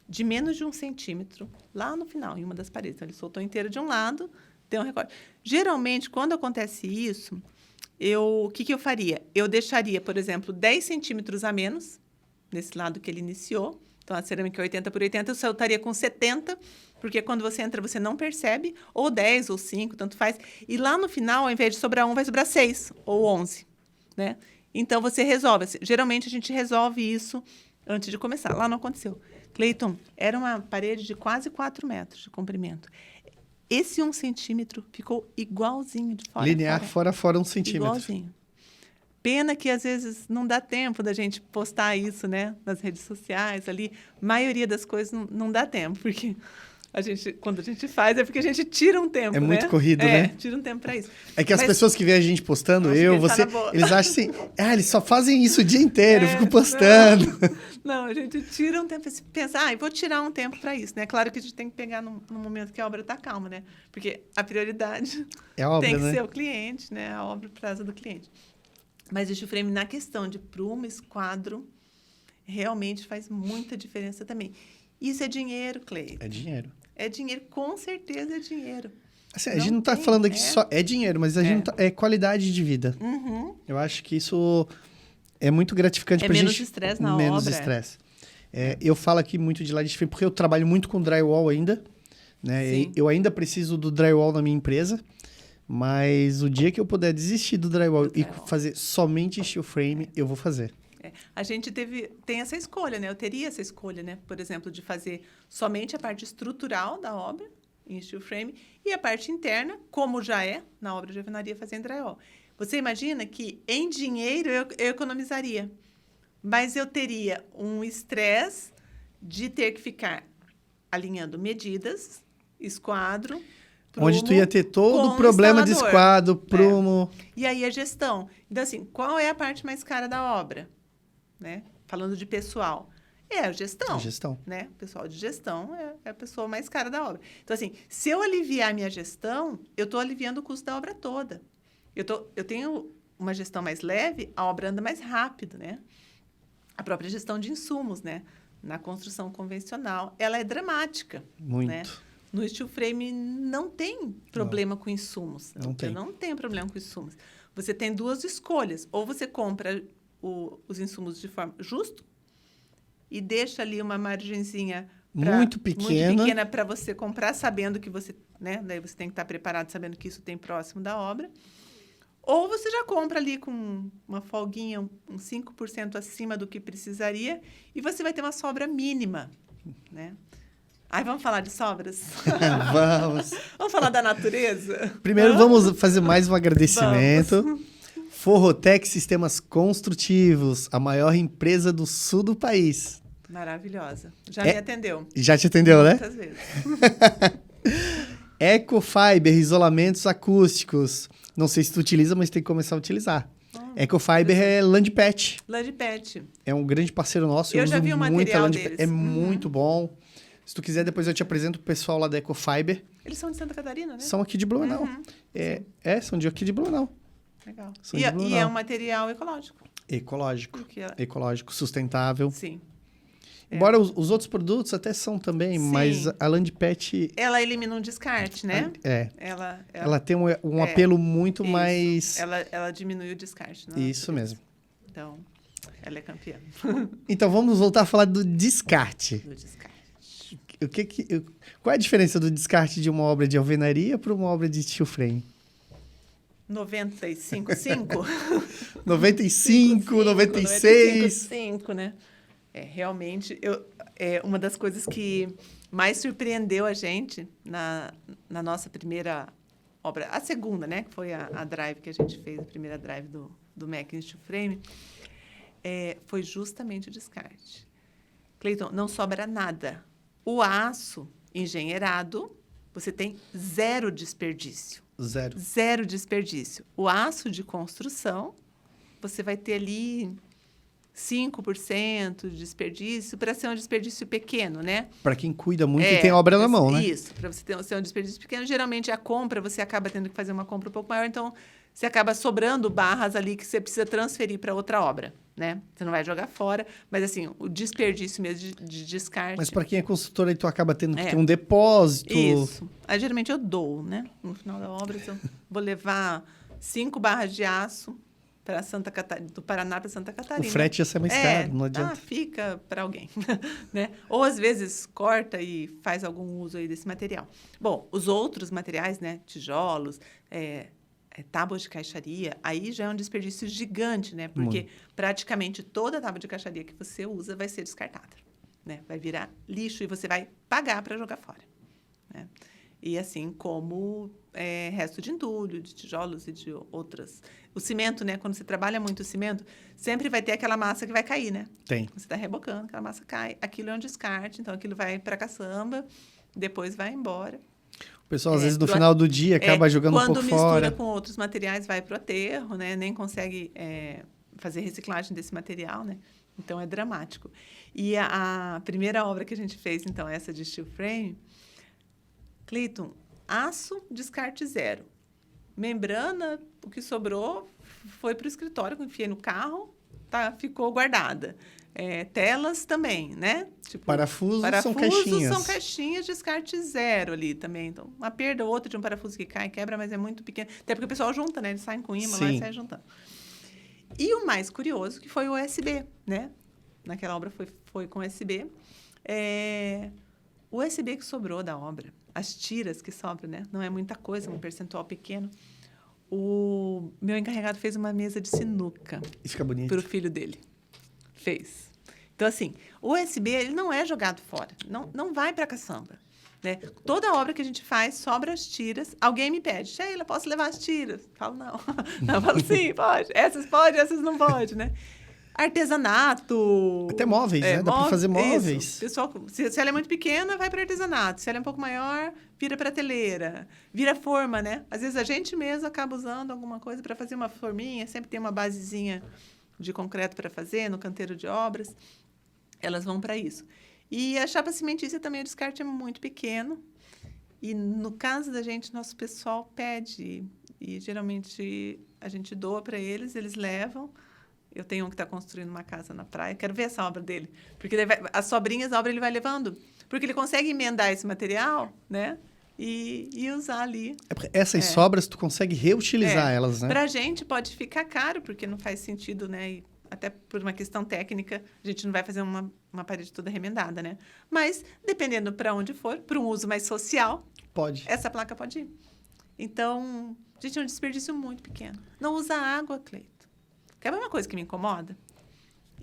de menos de 1 centímetro lá no final, em uma das paredes. Então, ele soltou inteiro de um lado, deu um recorte. Geralmente, quando acontece isso, o que eu faria? Eu deixaria, por exemplo, 10 centímetros a menos, nesse lado que ele iniciou, Então, a cerâmica é 80 por 80, eu estaria com 70, porque quando você entra, você não percebe, ou 10 ou 5, tanto faz. E lá no final, ao invés de sobrar 1, vai sobrar 6 ou 11, né? Então, você resolve. Geralmente, a gente resolve isso antes de começar. Lá não aconteceu. Cleiton, era uma parede de quase 4 metros de comprimento. Esse 1 centímetro ficou igualzinho de fora. Linear, fora 1 centímetro. Igualzinho. Pena que, às vezes, não dá tempo da gente postar isso, né? Nas redes sociais, ali. A maioria das coisas não dá tempo, porque quando a gente faz, é porque a gente tira um tempo, É né? muito corrido, né? Tira um tempo para isso. É que as pessoas que veem a gente postando, eles acham assim, eles só fazem isso o dia inteiro, eu fico postando. Não, a gente tira um tempo, pensa, eu vou tirar um tempo para isso, né? Claro que a gente tem que pegar no momento que a obra está calma, né? Porque a prioridade é a obra, tem que né? ser o cliente, né? A obra prazo do cliente. Mas o steel frame, na questão de prumo, esquadro, realmente faz muita diferença também. Isso é dinheiro, Clay. É dinheiro. É dinheiro, com certeza é dinheiro. Assim, a gente não está falando aqui só é dinheiro, mas a gente é qualidade de vida. Uhum. Eu acho que isso é muito gratificante pra gente. Menos estresse na obra. Menos estresse. Eu falo aqui muito de light frame porque eu trabalho muito com drywall ainda, né? Eu ainda preciso do drywall na minha empresa. Mas o dia que eu puder desistir do drywall e fazer somente steel frame, eu vou fazer. A gente tem essa escolha, né? Eu teria essa escolha, né? Por exemplo, de fazer somente a parte estrutural da obra em steel frame e a parte interna, como já é na obra de alvenaria, fazer em drywall. Você imagina que em dinheiro eu economizaria, mas eu teria um estresse de ter que ficar alinhando medidas, esquadro, prumo, onde tu ia ter todo o problema de esquadro, prumo. E aí a gestão. Então, assim, qual é a parte mais cara da obra? Né? Falando de pessoal. É a gestão. Né? O pessoal de gestão é a pessoa mais cara da obra. Então, assim, se eu aliviar a minha gestão, eu estou aliviando o custo da obra toda. Eu tenho uma gestão mais leve, a obra anda mais rápido, né? A própria gestão de insumos, né? Na construção convencional, ela é dramática. Muito. Né? No steel frame não tem problema com insumos. Não tem problema com insumos. Você tem 2 escolhas. Ou você compra os insumos de forma justa e deixa ali uma margenzinha muito pequena para você comprar, sabendo que você... Né? Daí você tem que estar preparado, sabendo que isso tem próximo da obra. Ou você já compra ali com uma folguinha, um 5% acima do que precisaria, e você vai ter uma sobra mínima, né? Vamos falar de sobras? Vamos. Vamos falar da natureza? Primeiro, vamos fazer mais um agradecimento. Forrotec Sistemas Construtivos, a maior empresa do sul do país. Maravilhosa. Já me atendeu. Já te atendeu, né? Muitas vezes. Ecofiber, isolamentos acústicos. Não sei se tu utiliza, mas tem que começar a utilizar. Ecofiber é Landpet. Landpet. É um grande parceiro nosso. Eu já vi o material deles. É muito bom. Se tu quiser, depois eu te apresento o pessoal lá da Ecofiber. Eles são de Santa Catarina, né? São aqui de Blumenau. São de aqui de Blumenau. Legal. E é um material ecológico. Ecológico, sustentável. Sim. Embora os outros produtos até são também, mas a Landpet... Ela elimina um descarte, né? Ela tem um apelo muito mais... Ela diminui o descarte. Isso mesmo. Então, ela é campeã. Então, vamos voltar a falar do descarte. Qual é a diferença do descarte de uma obra de alvenaria para uma obra de steel frame? 95,5? 95, 96. 95,5, né? Realmente, uma das coisas que mais surpreendeu a gente na nossa primeira obra, a segunda, né? Que foi a drive que a gente fez, a primeira drive do Mac Steel Frame, foi justamente o descarte. Cleiton, não sobra nada. O aço engenheirado, você tem 0 desperdício. Zero desperdício. O aço de construção, você vai ter ali 5% de desperdício, para ser um desperdício pequeno, né? Para quem cuida muito e tem obra na mão, né? Isso, para você ser um desperdício pequeno. Geralmente, a compra, você acaba tendo que fazer uma compra um pouco maior, então você acaba sobrando barras ali que você precisa transferir para outra obra, né? Você não vai jogar fora, mas assim, o desperdício mesmo de descarte... Mas para quem é consultora, aí tu acaba tendo que ter um depósito... Isso. Aí, geralmente, eu dou, né? No final da obra, eu vou levar 5 barras de aço para do Paraná para Santa Catarina. O frete já sai mais caro, não adianta. Fica para alguém, né? Ou às vezes corta e faz algum uso aí desse material. Bom, os outros materiais, né? Tijolos, tábuas de caixaria, aí já é um desperdício gigante, né? Porque praticamente toda a tábua de caixaria que você usa vai ser descartada, né? Vai virar lixo e você vai pagar para jogar fora, né? E assim como resto de entulho, de tijolos e de outras. O cimento, né? Quando você trabalha muito o cimento, sempre vai ter aquela massa que vai cair, né? Tem. Você está rebocando, aquela massa cai. Aquilo é um descarte, então aquilo vai para a caçamba, depois vai embora. O pessoal, às vezes, no final do dia, acaba jogando um pouco fora. Quando mistura com outros materiais, vai para o aterro, né? Nem consegue fazer reciclagem desse material, né? Então, é dramático. E a primeira obra que a gente fez, então, essa de steel frame, Cleiton, aço, descarte zero. Membrana, o que sobrou, foi para o escritório, enfiei no carro, ficou guardada. Telas também, né? Tipo, parafusos são caixinhas. São caixinhas de descarte zero ali também. Então, uma perda ou outra de um parafuso que cai, quebra, mas é muito pequeno. Até porque o pessoal junta, né? Eles saem com imã lá e saem juntando. E o mais curioso, que foi o USB, né? Naquela obra foi com USB. O USB que sobrou da obra, as tiras que sobram, né? Não é muita coisa, um percentual pequeno. O meu encarregado fez uma mesa de sinuca. E fica bonito. Para o filho dele. Fez. Então, assim, o USB, ele não é jogado fora. Não vai para a caçamba, né? Toda obra que a gente faz, sobra as tiras. Alguém me pede, Sheila, posso levar as tiras? Eu falo, não. Eu falo, sim, pode. Essas pode, essas não pode, né? Artesanato. Até móveis, né? Dá para fazer móveis. Isso. Pessoal, se ela é muito pequena, vai para artesanato. Se ela é um pouco maior, vira prateleira. Vira forma, né? Às vezes a gente mesmo acaba usando alguma coisa para fazer uma forminha. Sempre tem uma basezinha de concreto para fazer no canteiro de obras. Elas vão para isso. E a chapa cimentícia também, o descarte é muito pequeno. E no caso da gente, nosso pessoal pede. E geralmente a gente doa para eles, eles levam. Eu tenho um que está construindo uma casa na praia. Quero ver essa obra dele. Porque as sobrinhas da obra ele vai levando. Porque ele consegue emendar esse material, né? E usar ali. Essas sobras, tu consegue reutilizar elas, né? Para a gente pode ficar caro, porque não faz sentido, né? E até por uma questão técnica, a gente não vai fazer uma parede toda remendada, né? Mas, dependendo para onde for, para um uso mais social, essa placa pode ir. Então, gente, é um desperdício muito pequeno. Não usa água, Cleito. Quer ver uma coisa que me incomoda?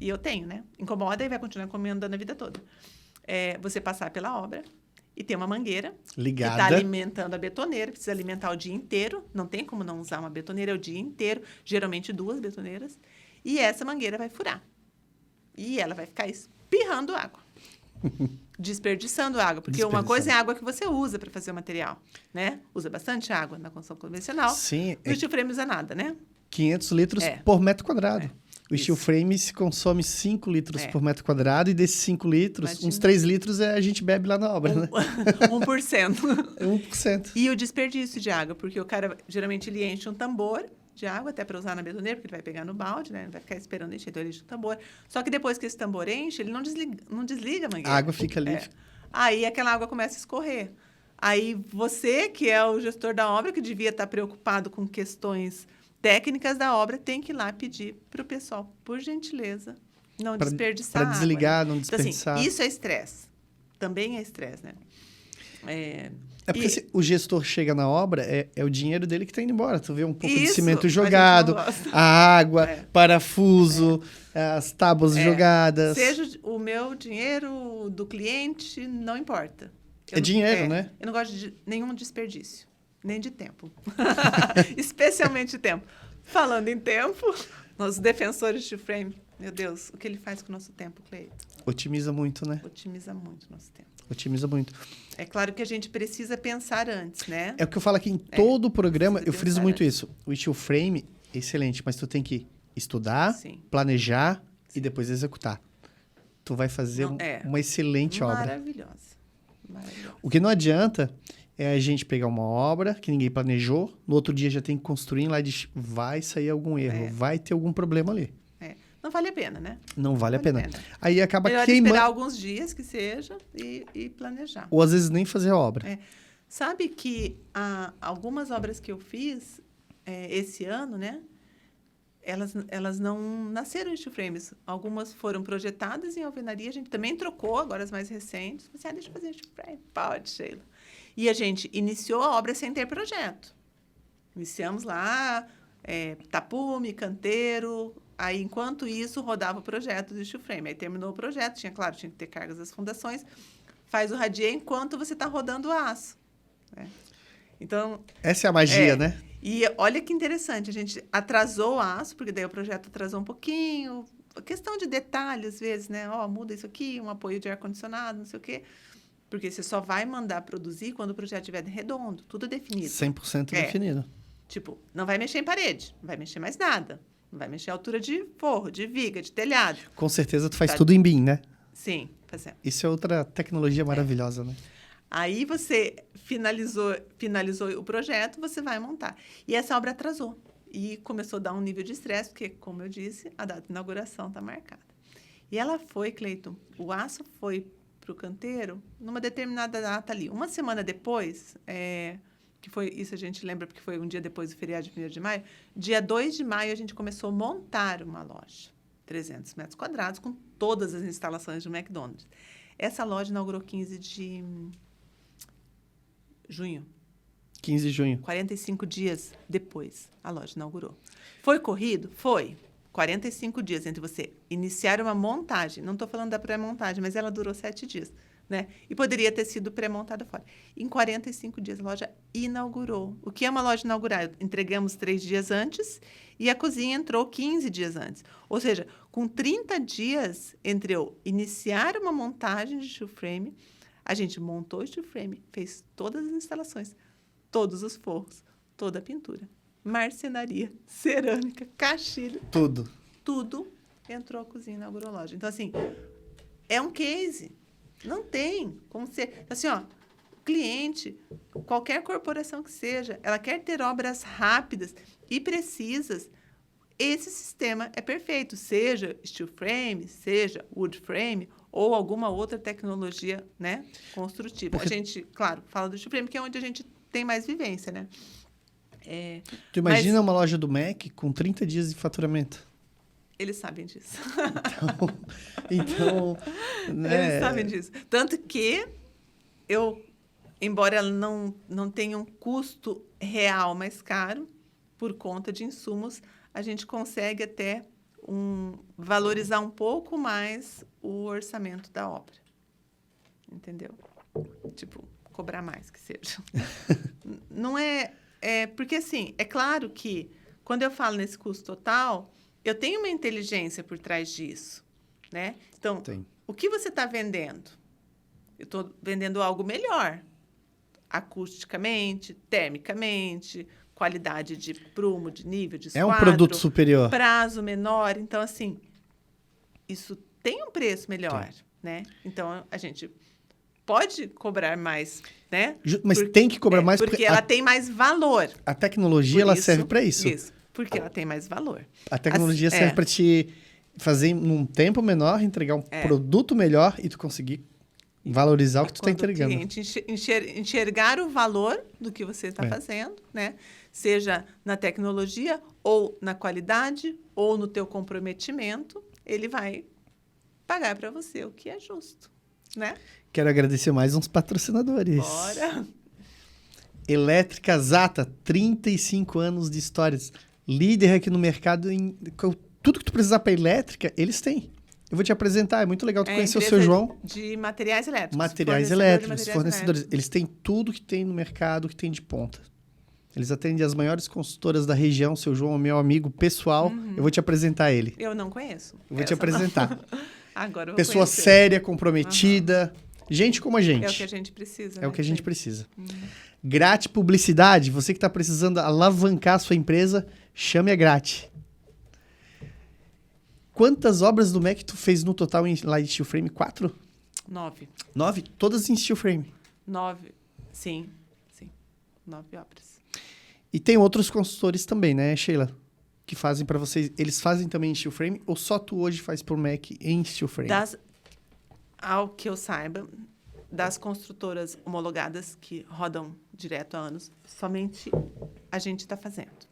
E eu tenho, né? Incomoda e vai continuar incomodando a vida toda. Você passar pela obra e ter uma mangueira ligada, que está alimentando a betoneira, precisa alimentar o dia inteiro. Não tem como não usar uma betoneira o dia inteiro, geralmente 2 betoneiras. E essa mangueira vai furar. E ela vai ficar espirrando água. Desperdiçando água. Porque uma coisa é a água que você usa para fazer o material, né? Usa bastante água na construção convencional. Sim. No steel frame não usa nada, né? 500 litros por metro quadrado. O steel frame se consome 5 litros por metro quadrado e desses 5 litros, imagina, uns 3 litros a gente bebe lá na obra, né? 1%. 1%. E o desperdício de água, porque o cara, geralmente, ele enche um tambor de água, até para usar na betoneira, porque ele vai pegar no balde, né? Ele vai ficar esperando encher, então ele enche o tambor. Só que depois que esse tambor enche, ele não desliga a mangueira. A água fica ali. Aí aquela água começa a escorrer. Aí você, que é o gestor da obra, que devia estar preocupado com questões técnicas da obra, tem que ir lá pedir para o pessoal, por gentileza, não desperdiçar água. Para desligar, né? não desperdiçar. Então, assim, isso é estresse. Também é estresse, né? Porque o gestor chega na obra, é o dinheiro dele que está indo embora. Tu vê um pouco de isso, cimento jogado, a água, parafuso, as tábuas jogadas. Seja o meu dinheiro do cliente, não importa. Dinheiro, né? Eu não gosto de nenhum desperdício. Nem de tempo. Especialmente de tempo. Falando em tempo, nós defensores de frame, meu Deus, o que ele faz com o nosso tempo, Cleito? Otimiza muito, né? Otimiza muito o nosso tempo. Otimiza muito. É claro que a gente precisa pensar antes, né? É o que eu falo aqui em todo o programa, eu friso muito isso. O steel frame, excelente, mas tu tem que estudar, planejar e depois executar. Tu vai fazer uma excelente obra. Maravilhosa. O que não adianta é a gente pegar uma obra que ninguém planejou, no outro dia já tem que construir lá e diz, vai sair algum erro, vai ter algum problema ali. Não vale a pena, né? Não vale a pena. Aí acaba melhor queimando. Esperar alguns dias que seja e planejar. Ou às vezes nem fazer a obra. Sabe que algumas obras que eu fiz esse ano, né? elas não nasceram em steel frames. Algumas foram projetadas em alvenaria. A gente também trocou, agora as mais recentes. Mas, deixa eu fazer steel frame. Pode, Sheila. E a gente iniciou a obra sem ter projeto. Iniciamos lá, tapume, canteiro. Aí, enquanto isso, rodava o projeto do steel frame. Aí terminou o projeto, tinha que ter cargas das fundações. Faz o radier enquanto você está rodando o aço. Né? Então... Essa é a magia, né? E olha que interessante, a gente atrasou o aço, porque daí o projeto atrasou um pouquinho. Questão de detalhe, às vezes, né? Muda isso aqui, um apoio de ar-condicionado, não sei o quê. Porque você só vai mandar produzir quando o projeto estiver redondo, tudo definido. 100% definido. Tipo, não vai mexer em parede, não vai mexer mais nada. Não vai mexer a altura de forro, de viga, de telhado. Com certeza tu faz tudo em BIM, né? Sim, fazemos. Isso é outra tecnologia maravilhosa, né? Aí você finalizou o projeto, você vai montar. E essa obra atrasou. E começou a dar um nível de estresse, porque, como eu disse, a data de inauguração está marcada. E ela foi, Cleiton, o aço foi para o canteiro numa determinada data ali. Uma semana depois, que foi, isso a gente lembra porque foi um dia depois do feriado de 1º de maio, dia 2 de maio a gente começou a montar uma loja. 300 metros quadrados, com todas as instalações do McDonald's. Essa loja inaugurou 15 de... junho. 15 de junho. 45 dias depois, a loja inaugurou. Foi corrido? Foi. 45 dias entre você iniciar uma montagem. Não estou falando da pré-montagem, mas ela durou 7 dias. Né? E poderia ter sido pré-montada fora. Em 45 dias, a loja inaugurou. O que é uma loja inaugurar? Entregamos 3 dias antes e a cozinha entrou 15 dias antes. Ou seja, com 30 dias entre eu iniciar uma montagem de steel frame, a gente montou o steel frame, fez todas as instalações, todos os forros, toda a pintura, marcenaria, cerâmica, caixilho. Tudo entrou a cozinha e inaugurou a loja. Então, assim, é um case. Não tem como ser... Assim, cliente, qualquer corporação que seja, ela quer ter obras rápidas e precisas. Esse sistema é perfeito, seja steel frame, seja wood frame ou alguma outra tecnologia, né, construtiva. A gente, claro, fala do steel frame, que é onde a gente tem mais vivência, né? Tu imagina uma loja do Mac com 30 dias de faturamento? Eles sabem disso. Então né? Eles sabem disso. Tanto que embora ela não tenha um custo real mais caro, por conta de insumos, a gente consegue até valorizar um pouco mais o orçamento da obra. Entendeu? Tipo, cobrar mais que seja. Não porque, assim, é claro que, quando eu falo nesse custo total, eu tenho uma inteligência por trás disso, né? Então, o que você está vendendo? Eu estou vendendo algo melhor, acusticamente, termicamente, qualidade de prumo, de nível, de esquadro. É um produto superior. Prazo menor. Então, assim, isso tem um preço melhor, né? Então, a gente pode cobrar mais, né? Mas tem que cobrar mais porque ela tem mais valor. A tecnologia, ela serve para isso. Isso, porque ela tem mais valor. A tecnologia serve para te fazer num tempo menor, entregar um produto melhor e tu conseguir valorizar o que tu está entregando. O cliente enxergar o valor do que você está fazendo, né? Seja na tecnologia, ou na qualidade, ou no teu comprometimento, ele vai pagar para você o que é justo, né? Quero agradecer mais uns patrocinadores. Bora! Elétrica Zata, 35 anos de histórias. Líder aqui no mercado em tudo que tu precisar para elétrica, eles têm. Eu vou te apresentar, é muito legal tu conhecer o seu João. De materiais elétricos. Materiais elétricos, fornecedores. Eles têm tudo que tem no mercado, que tem de ponta. Eles atendem as maiores consultoras da região. Seu João é meu amigo pessoal. Eu vou te apresentar ele. Eu não conheço. Eu vou te apresentar. Agora eu vou Pessoa conhecer. séria, comprometida. Gente como a gente. É o que a gente precisa. É o que a gente precisa. Grate Publicidade. Você que está precisando alavancar a sua empresa, chame a Grate. Quantas obras do Mac tu fez no total lá em steel frame? 4? 9. 9? Todas em steel frame. 9. Sim. 9 obras. E tem outros consultores também, né, Sheila? Que fazem para vocês. Eles fazem também em steel frame ou só tu hoje faz por Mac em steel frame? Ao que eu saiba, das construtoras homologadas que rodam direto há anos, somente a gente está fazendo.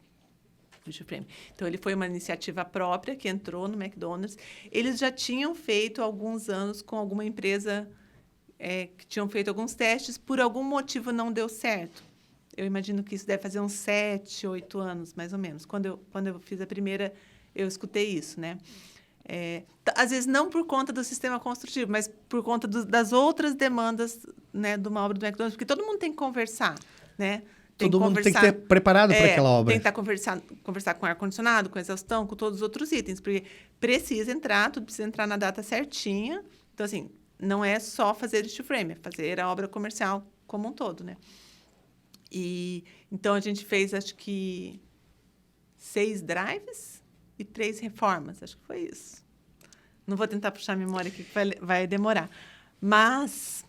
do steel frame. Então, ele foi uma iniciativa própria que entrou no McDonald's. Eles já tinham feito há alguns anos com alguma empresa que tinham feito alguns testes, por algum motivo não deu certo. Eu imagino que isso deve fazer uns 7, 8 anos, mais ou menos. Quando eu fiz a primeira, eu escutei isso, né? Às vezes não por conta do sistema construtivo, mas por conta das outras demandas, né, de uma obra do McDonald's, porque todo mundo tem que conversar, né? Todo mundo tem que ter preparado para aquela obra. Tem que conversar com ar-condicionado, com exaustão, com todos os outros itens, porque tudo precisa entrar na data certinha. Então, assim, não é só fazer steel frame, é fazer a obra comercial como um todo, né? E então a gente fez, acho que 6 drives e 3 reformas, acho que foi isso. Não vou tentar puxar a memória aqui, que vai demorar. Mas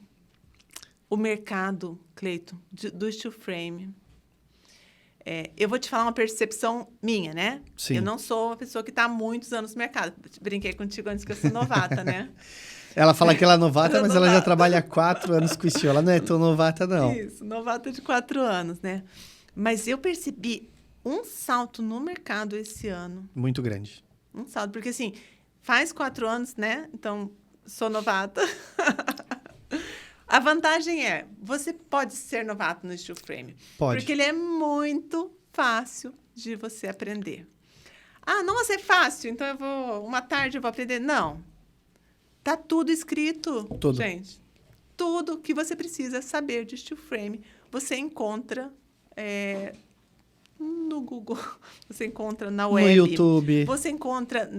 o mercado, Cleiton, do steel frame, eu vou te falar uma percepção minha, né? Sim. Eu não sou uma pessoa que está há muitos anos no mercado. Brinquei contigo antes que eu sou novata, né? Ela fala que ela é novata, mas ela já trabalha há 4 anos com isso. Ela não é tão novata, não. Isso, novata de 4 anos, né? Mas eu percebi um salto no mercado esse ano. Muito grande. Um salto, porque assim, faz 4 anos, né? Então, sou novata. A vantagem é, você pode ser novato no steel frame. Pode. Porque ele é muito fácil de você aprender. Ah, nossa, é fácil, então uma tarde eu vou aprender. Não. Tá tudo escrito, Tudo. gente. Tudo que você precisa saber de steel frame, você encontra no Google, você encontra na web. No YouTube. Você encontra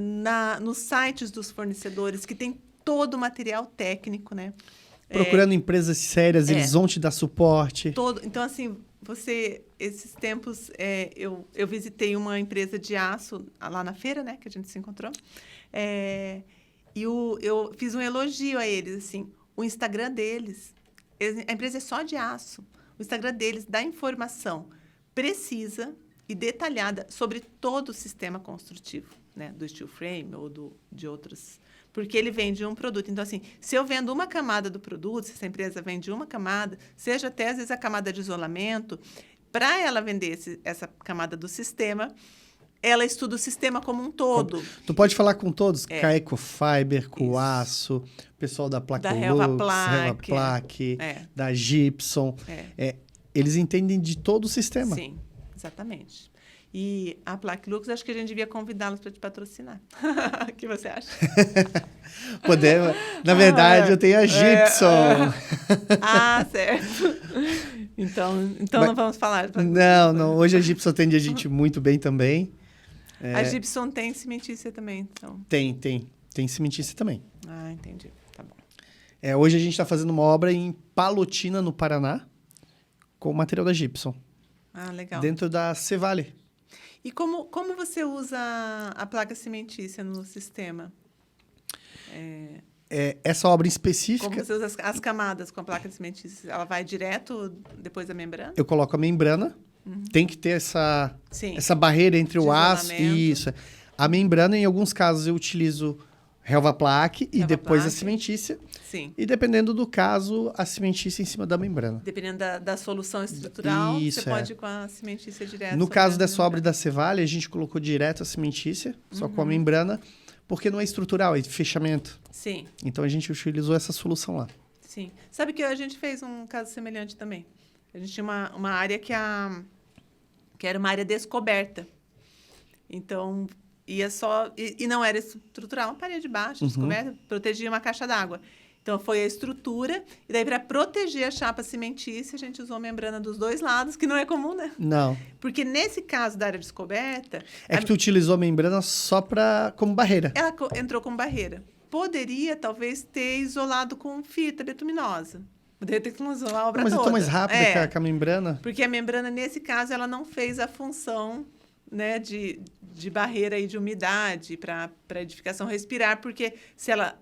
nos sites dos fornecedores, que tem todo o material técnico, né? Procurando empresas sérias, eles vão te dar suporte. Então, assim, esses tempos, eu visitei uma empresa de aço lá na feira, né? Que a gente se encontrou. E eu fiz um elogio a eles, assim. O Instagram deles, a empresa é só de aço. O Instagram deles dá informação precisa e detalhada sobre todo o sistema construtivo, né? Do steel frame ou de outros... Porque ele vende um produto. Então, assim, se eu vendo uma camada do produto, se essa empresa vende uma camada, seja até, às vezes, a camada de isolamento, para ela vender essa camada do sistema, ela estuda o sistema como um todo. Tu pode falar com todos, com a Ecofiber, com o Aço, pessoal da Placa da Helvaplac, da Gypsum. Eles entendem de todo o sistema. Sim, exatamente. E a Plaque Lux, acho que a gente devia convidá-los para te patrocinar. O que você acha? Podemos. Na verdade, eu tenho a Gypsum. Certo. Então não vamos falar. Não. Hoje a Gypsum atende a gente muito bem também. A Gypsum tem cimentícia também, então. Tem cimentícia também. Ah, entendi. Tá bom. Hoje a gente está fazendo uma obra em Palotina, no Paraná, com o material da Gypsum. Ah, legal. Dentro da Cevale. E como você usa a placa cimentícia no sistema? Essa obra em específica... Como você usa as camadas com a placa cimentícia? Ela vai direto depois da membrana? Eu coloco a membrana. Tem que ter essa barreira entre o aço e isso. A membrana, em alguns casos, eu utilizo Helvaplac e depois a cimentícia. Sim. E dependendo do caso, a cimentícia em cima da membrana. Dependendo da solução estrutural, você pode ir com a cimentícia direto. No caso dessa obra da Cevale, a gente colocou direto a cimentícia, só com a membrana, porque não é estrutural, é de fechamento. Sim. Então, a gente utilizou essa solução lá. Sim. Sabe que a gente fez um caso semelhante também. A gente tinha uma área que era uma área descoberta. Então, ia só... E não era estrutural, uma parede baixa, descoberta, protegia uma caixa d'água. Então, foi a estrutura. E daí, para proteger a chapa cimentícia, a gente usou a membrana dos dois lados, que não é comum, né? Não. Porque nesse caso da área descoberta... que tu utilizou a membrana só como barreira. Ela entrou como barreira. Poderia, talvez, ter isolado com fita betuminosa. Poderia ter que isolar a obra toda. Mas é tão mais rápida que a membrana. Porque a membrana, nesse caso, ela não fez a função, né, de barreira e de umidade para a edificação respirar, porque se ela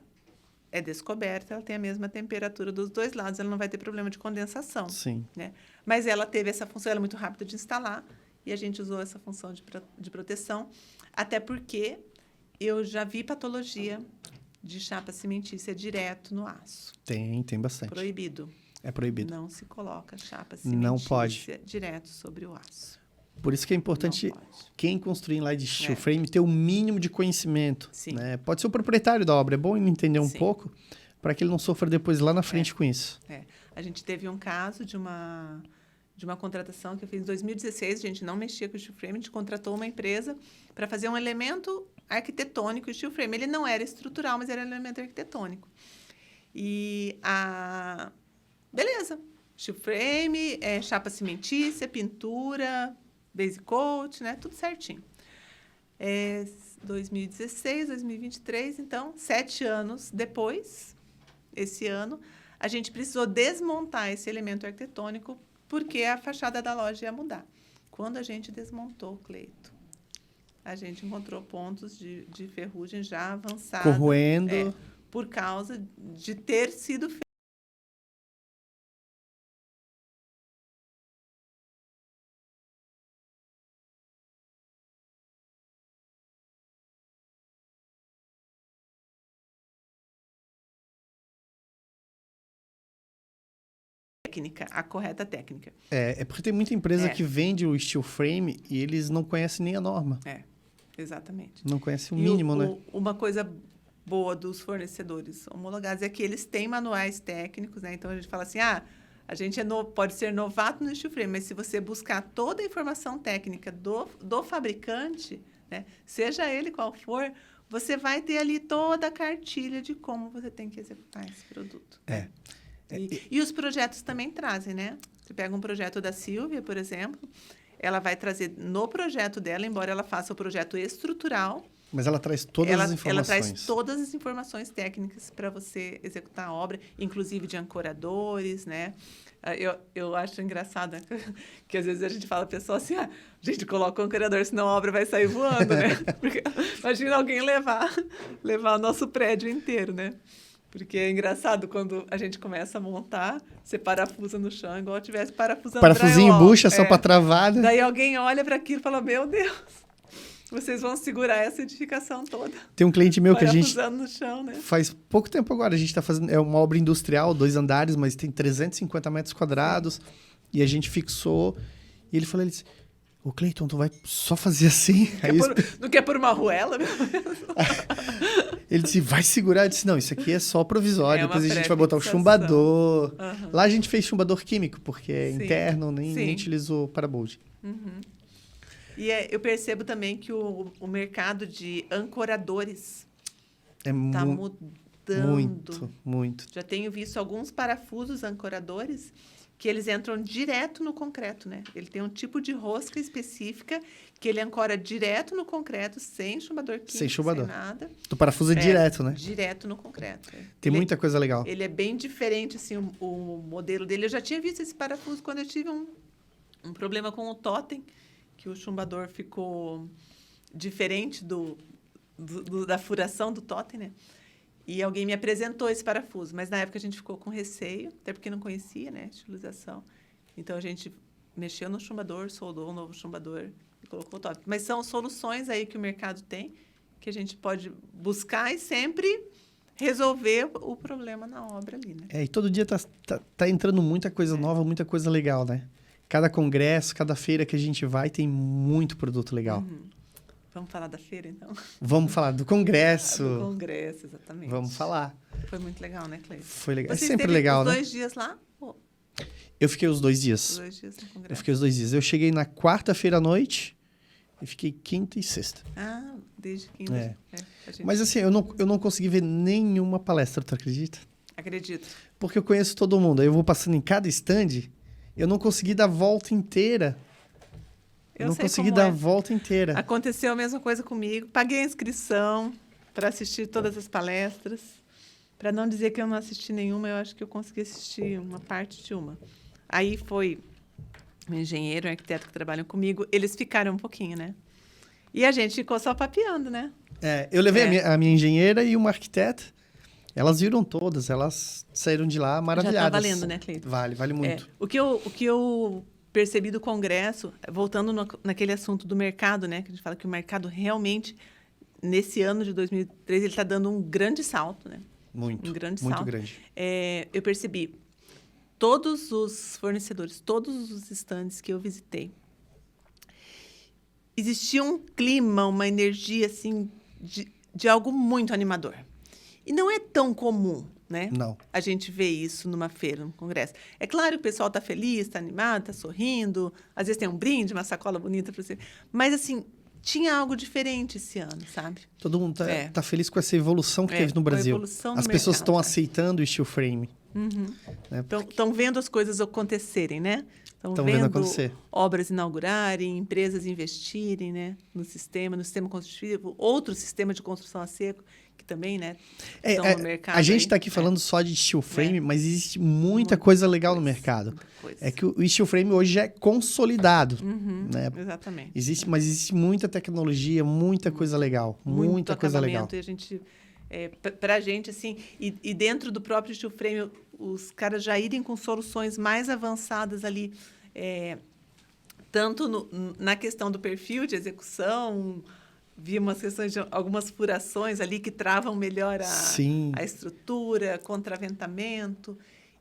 é descoberta, ela tem a mesma temperatura dos dois lados, ela não vai ter problema de condensação. Sim. Né? Mas ela teve essa função, ela é muito rápida de instalar, e a gente usou essa função de proteção, até porque eu já vi patologia de chapa cimentícia direto no aço. Tem bastante. Proibido. É proibido. Não se coloca chapa cimentícia não pode. direto sobre o aço. Por isso que é importante Não pode. quem construir em light steel frame ter o mínimo de conhecimento. Sim. Né? Pode ser o proprietário da obra, é bom ele entender um Sim. pouco para que ele não sofra depois lá na frente com isso. A gente teve um caso de uma contratação que eu fiz em 2016, a gente não mexia com o steel frame, a gente contratou uma empresa para fazer um elemento arquitetônico steel frame. Ele não era estrutural, mas era um elemento arquitetônico. E beleza, steel frame, chapa cimentícia, pintura, base coat, né? Tudo certinho. 2016, 2023, então, 7 anos depois, esse ano, a gente precisou desmontar esse elemento arquitetônico porque a fachada da loja ia mudar. Quando a gente desmontou, Cleito, a gente encontrou pontos de ferrugem já avançada. Corroendo. Por causa de ter sido feito. Técnica, a correta técnica. É porque tem muita empresa que vende o steel frame e eles não conhecem nem a norma. Exatamente. Não conhecem o mínimo, né? Uma coisa boa dos fornecedores homologados é que eles têm manuais técnicos, né? Então, a gente fala assim, a gente pode ser novato no steel frame, mas se você buscar toda a informação técnica do fabricante, né? Seja ele qual for, você vai ter ali toda a cartilha de como você tem que executar esse produto. E os projetos também trazem, né? Você pega um projeto da Silvia, por exemplo, ela vai trazer no projeto dela, embora ela faça o projeto estrutural. Mas ela traz todas as informações. Ela traz todas as informações técnicas para você executar a obra, inclusive de ancoradores, né? Eu acho engraçado, né? Que às vezes a gente fala a pessoa assim, a gente coloca o ancorador, senão a obra vai sair voando, né? Porque, imagina alguém levar o nosso prédio inteiro, né? Porque é engraçado quando a gente começa a montar, você parafusa no chão, igual eu tivesse parafusando parafusinho em drywall. bucha, só para travar. Né? Daí alguém olha para aquilo e fala, meu Deus, vocês vão segurar essa edificação toda. Tem um cliente meu que a gente no chão, né? faz pouco tempo agora, a gente está fazendo, é uma obra industrial, 2 andares, mas tem 350 metros quadrados, e a gente fixou, e ele falou, ô Cleiton, tu vai só fazer assim? Não quer pôr uma arruela? Ele disse, vai segurar? Eu disse, não, isso aqui é só provisório, depois a gente vai botar o pré-fixação. chumbador. Lá a gente fez chumbador químico, porque é Sim. interno, nem utilizou parabolt. E eu percebo também que o mercado de ancoradores está mudando. Muito. Já tenho visto alguns parafusos ancoradores que eles entram direto no concreto, né? Ele tem um tipo de rosca específica que ele ancora direto no concreto, sem chumbador químico, Sem chumbador. sem nada. Tu parafusa direto, né? Direto no concreto. Tem muita coisa legal. Ele é bem diferente, assim, o modelo dele. Eu já tinha visto esse parafuso quando eu tive um problema com o totem, que o chumbador ficou diferente da furação do totem, né? E alguém me apresentou esse parafuso, mas na época a gente ficou com receio, até porque não conhecia, né, estilização. Então, a gente mexeu no chumbador, soldou um novo chumbador e colocou o top. Mas são soluções aí que o mercado tem, que a gente pode buscar e sempre resolver o problema na obra ali, né? E todo dia tá entrando muita coisa nova, muita coisa legal, né? Cada congresso, cada feira que a gente vai, tem muito produto legal. Vamos falar da feira, então? Vamos falar do congresso. Do congresso, exatamente. Vamos falar. Foi muito legal, né, Cleiton? Foi legal. Você É sempre esteve legal, os né? 2 dias lá? Eu fiquei os 2 dias. Os 2 dias no congresso. Eu fiquei os 2 dias. Eu cheguei na quarta-feira à noite e fiquei quinta e sexta. Desde quinta. Mas assim, eu não consegui ver nenhuma palestra, tu acredita? Acredito. Porque eu conheço todo mundo. Aí eu vou passando em cada stand, eu não consegui dar a volta inteira. Eu não consegui dar a volta inteira. Aconteceu a mesma coisa comigo. Paguei a inscrição para assistir todas as palestras. Para não dizer que eu não assisti nenhuma, eu acho que eu consegui assistir uma parte de uma. Aí foi um engenheiro, um arquiteto que trabalham comigo. Eles ficaram um pouquinho, né? E a gente ficou só papeando, né? Eu levei a minha engenheira e uma arquiteta. Elas viram todas, elas saíram de lá maravilhadas. Já tá valendo, né, Cleiton? Vale muito. O que eu percebi do congresso, voltando naquele assunto do mercado, né? Que a gente fala que o mercado realmente, nesse ano de 2003, ele está dando um grande salto, né? Muito, um grande muito salto. grande. Eu percebi, todos os fornecedores, todos os estandes que eu visitei, existia um clima, uma energia, assim, de algo muito animador. E não é tão comum, né? Não. A gente vê isso numa feira, num congresso. É claro que o pessoal está feliz, está animado, está sorrindo. Às vezes tem um brinde, uma sacola bonita para você. Mas, assim, tinha algo diferente esse ano, sabe? Todo mundo tá feliz com essa evolução que teve no Brasil. As pessoas estão aceitando o steel frame. Né? Estão vendo as coisas acontecerem, né? Estão vendo acontecer. Obras inaugurarem, empresas investirem, né? no sistema construtivo, outro sistema de construção a seco, que também, né? Estão no mercado. A gente está aqui falando só de steel frame, mas existe muita coisa legal no mercado. É que o steel frame hoje já é consolidado. Né? Exatamente. Mas existe muita tecnologia, muita coisa legal. Muita coisa legal. E a gente... para a gente, assim, e dentro do próprio steel frame, os caras já irem com soluções mais avançadas ali, tanto na questão do perfil de execução, vi umas questões de algumas furações ali que travam melhor a estrutura, contraventamento.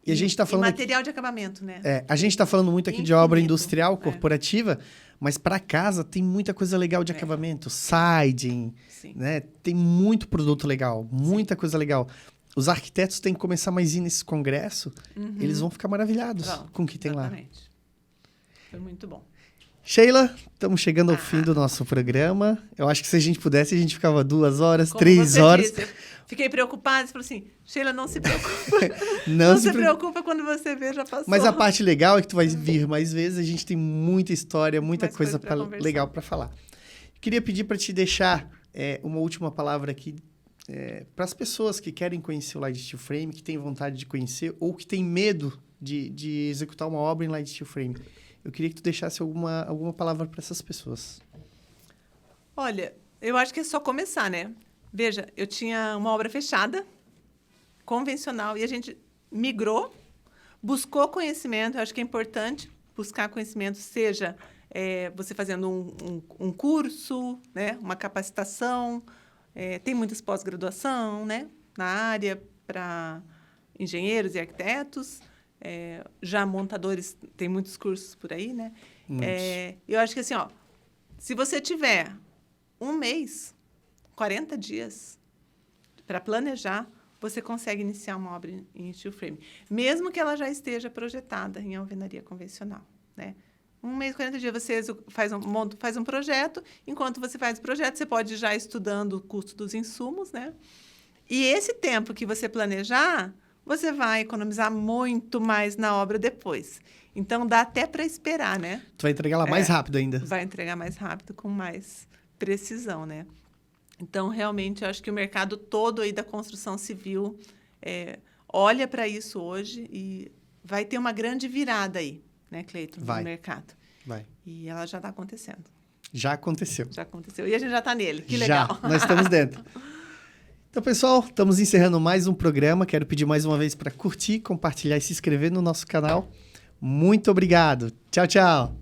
E a gente está falando material de acabamento, né? A gente está falando muito aqui de obra industrial, corporativa, mas para casa tem muita coisa legal de acabamento, siding, né? Tem muito produto legal, muita coisa legal. Os arquitetos têm que começar mais a ir nesse congresso, eles vão ficar maravilhados com o que tem lá. Foi muito bom. Sheila, estamos chegando ao fim do nosso programa. Eu acho que se a gente pudesse, a gente ficava 2 horas, 3 horas. Disse, fiquei preocupada, você falou assim, Sheila, não se preocupa. não se preocupa quando você vê, já passou. Mas a parte legal é que tu vai vir mais vezes, a gente tem muita história, muita coisa legal para falar. Queria pedir para te deixar uma última palavra aqui para as pessoas que querem conhecer o Light Steel Frame, que têm vontade de conhecer ou que têm medo de executar uma obra em Light Steel Frame. Eu queria que tu deixasse alguma palavra para essas pessoas. Olha, eu acho que é só começar, né? Veja, eu tinha uma obra fechada, convencional, e a gente migrou, buscou conhecimento. Eu acho que é importante buscar conhecimento, seja você fazendo um curso, né? Uma capacitação, tem muitas pós-graduação, né? Na área para engenheiros e arquitetos. Já montadores, tem muitos cursos por aí, né? Eu acho que assim, se você tiver 1 mês, 40 dias para planejar, você consegue iniciar uma obra em steel frame, mesmo que ela já esteja projetada em alvenaria convencional, né? 1 mês, 40 dias, você faz um projeto. Enquanto você faz o projeto, você pode ir já estudando o custo dos insumos, né? E esse tempo que você planejar, você vai economizar muito mais na obra depois. Então, dá até para esperar, né? Tu vai entregar ela mais rápido ainda. Vai entregar mais rápido, com mais precisão, né? Então, realmente, eu acho que o mercado todo aí da construção civil olha para isso hoje e vai ter uma grande virada aí, né, Cleiton, no mercado. Vai. E ela já está acontecendo. Já aconteceu. Já aconteceu. E a gente já está nele. Que legal. Já, nós estamos dentro. Então, pessoal, estamos encerrando mais um programa. Quero pedir mais uma vez para curtir, compartilhar e se inscrever no nosso canal. Muito obrigado. Tchau, tchau.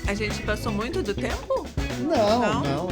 A gente passou muito do tempo? Não.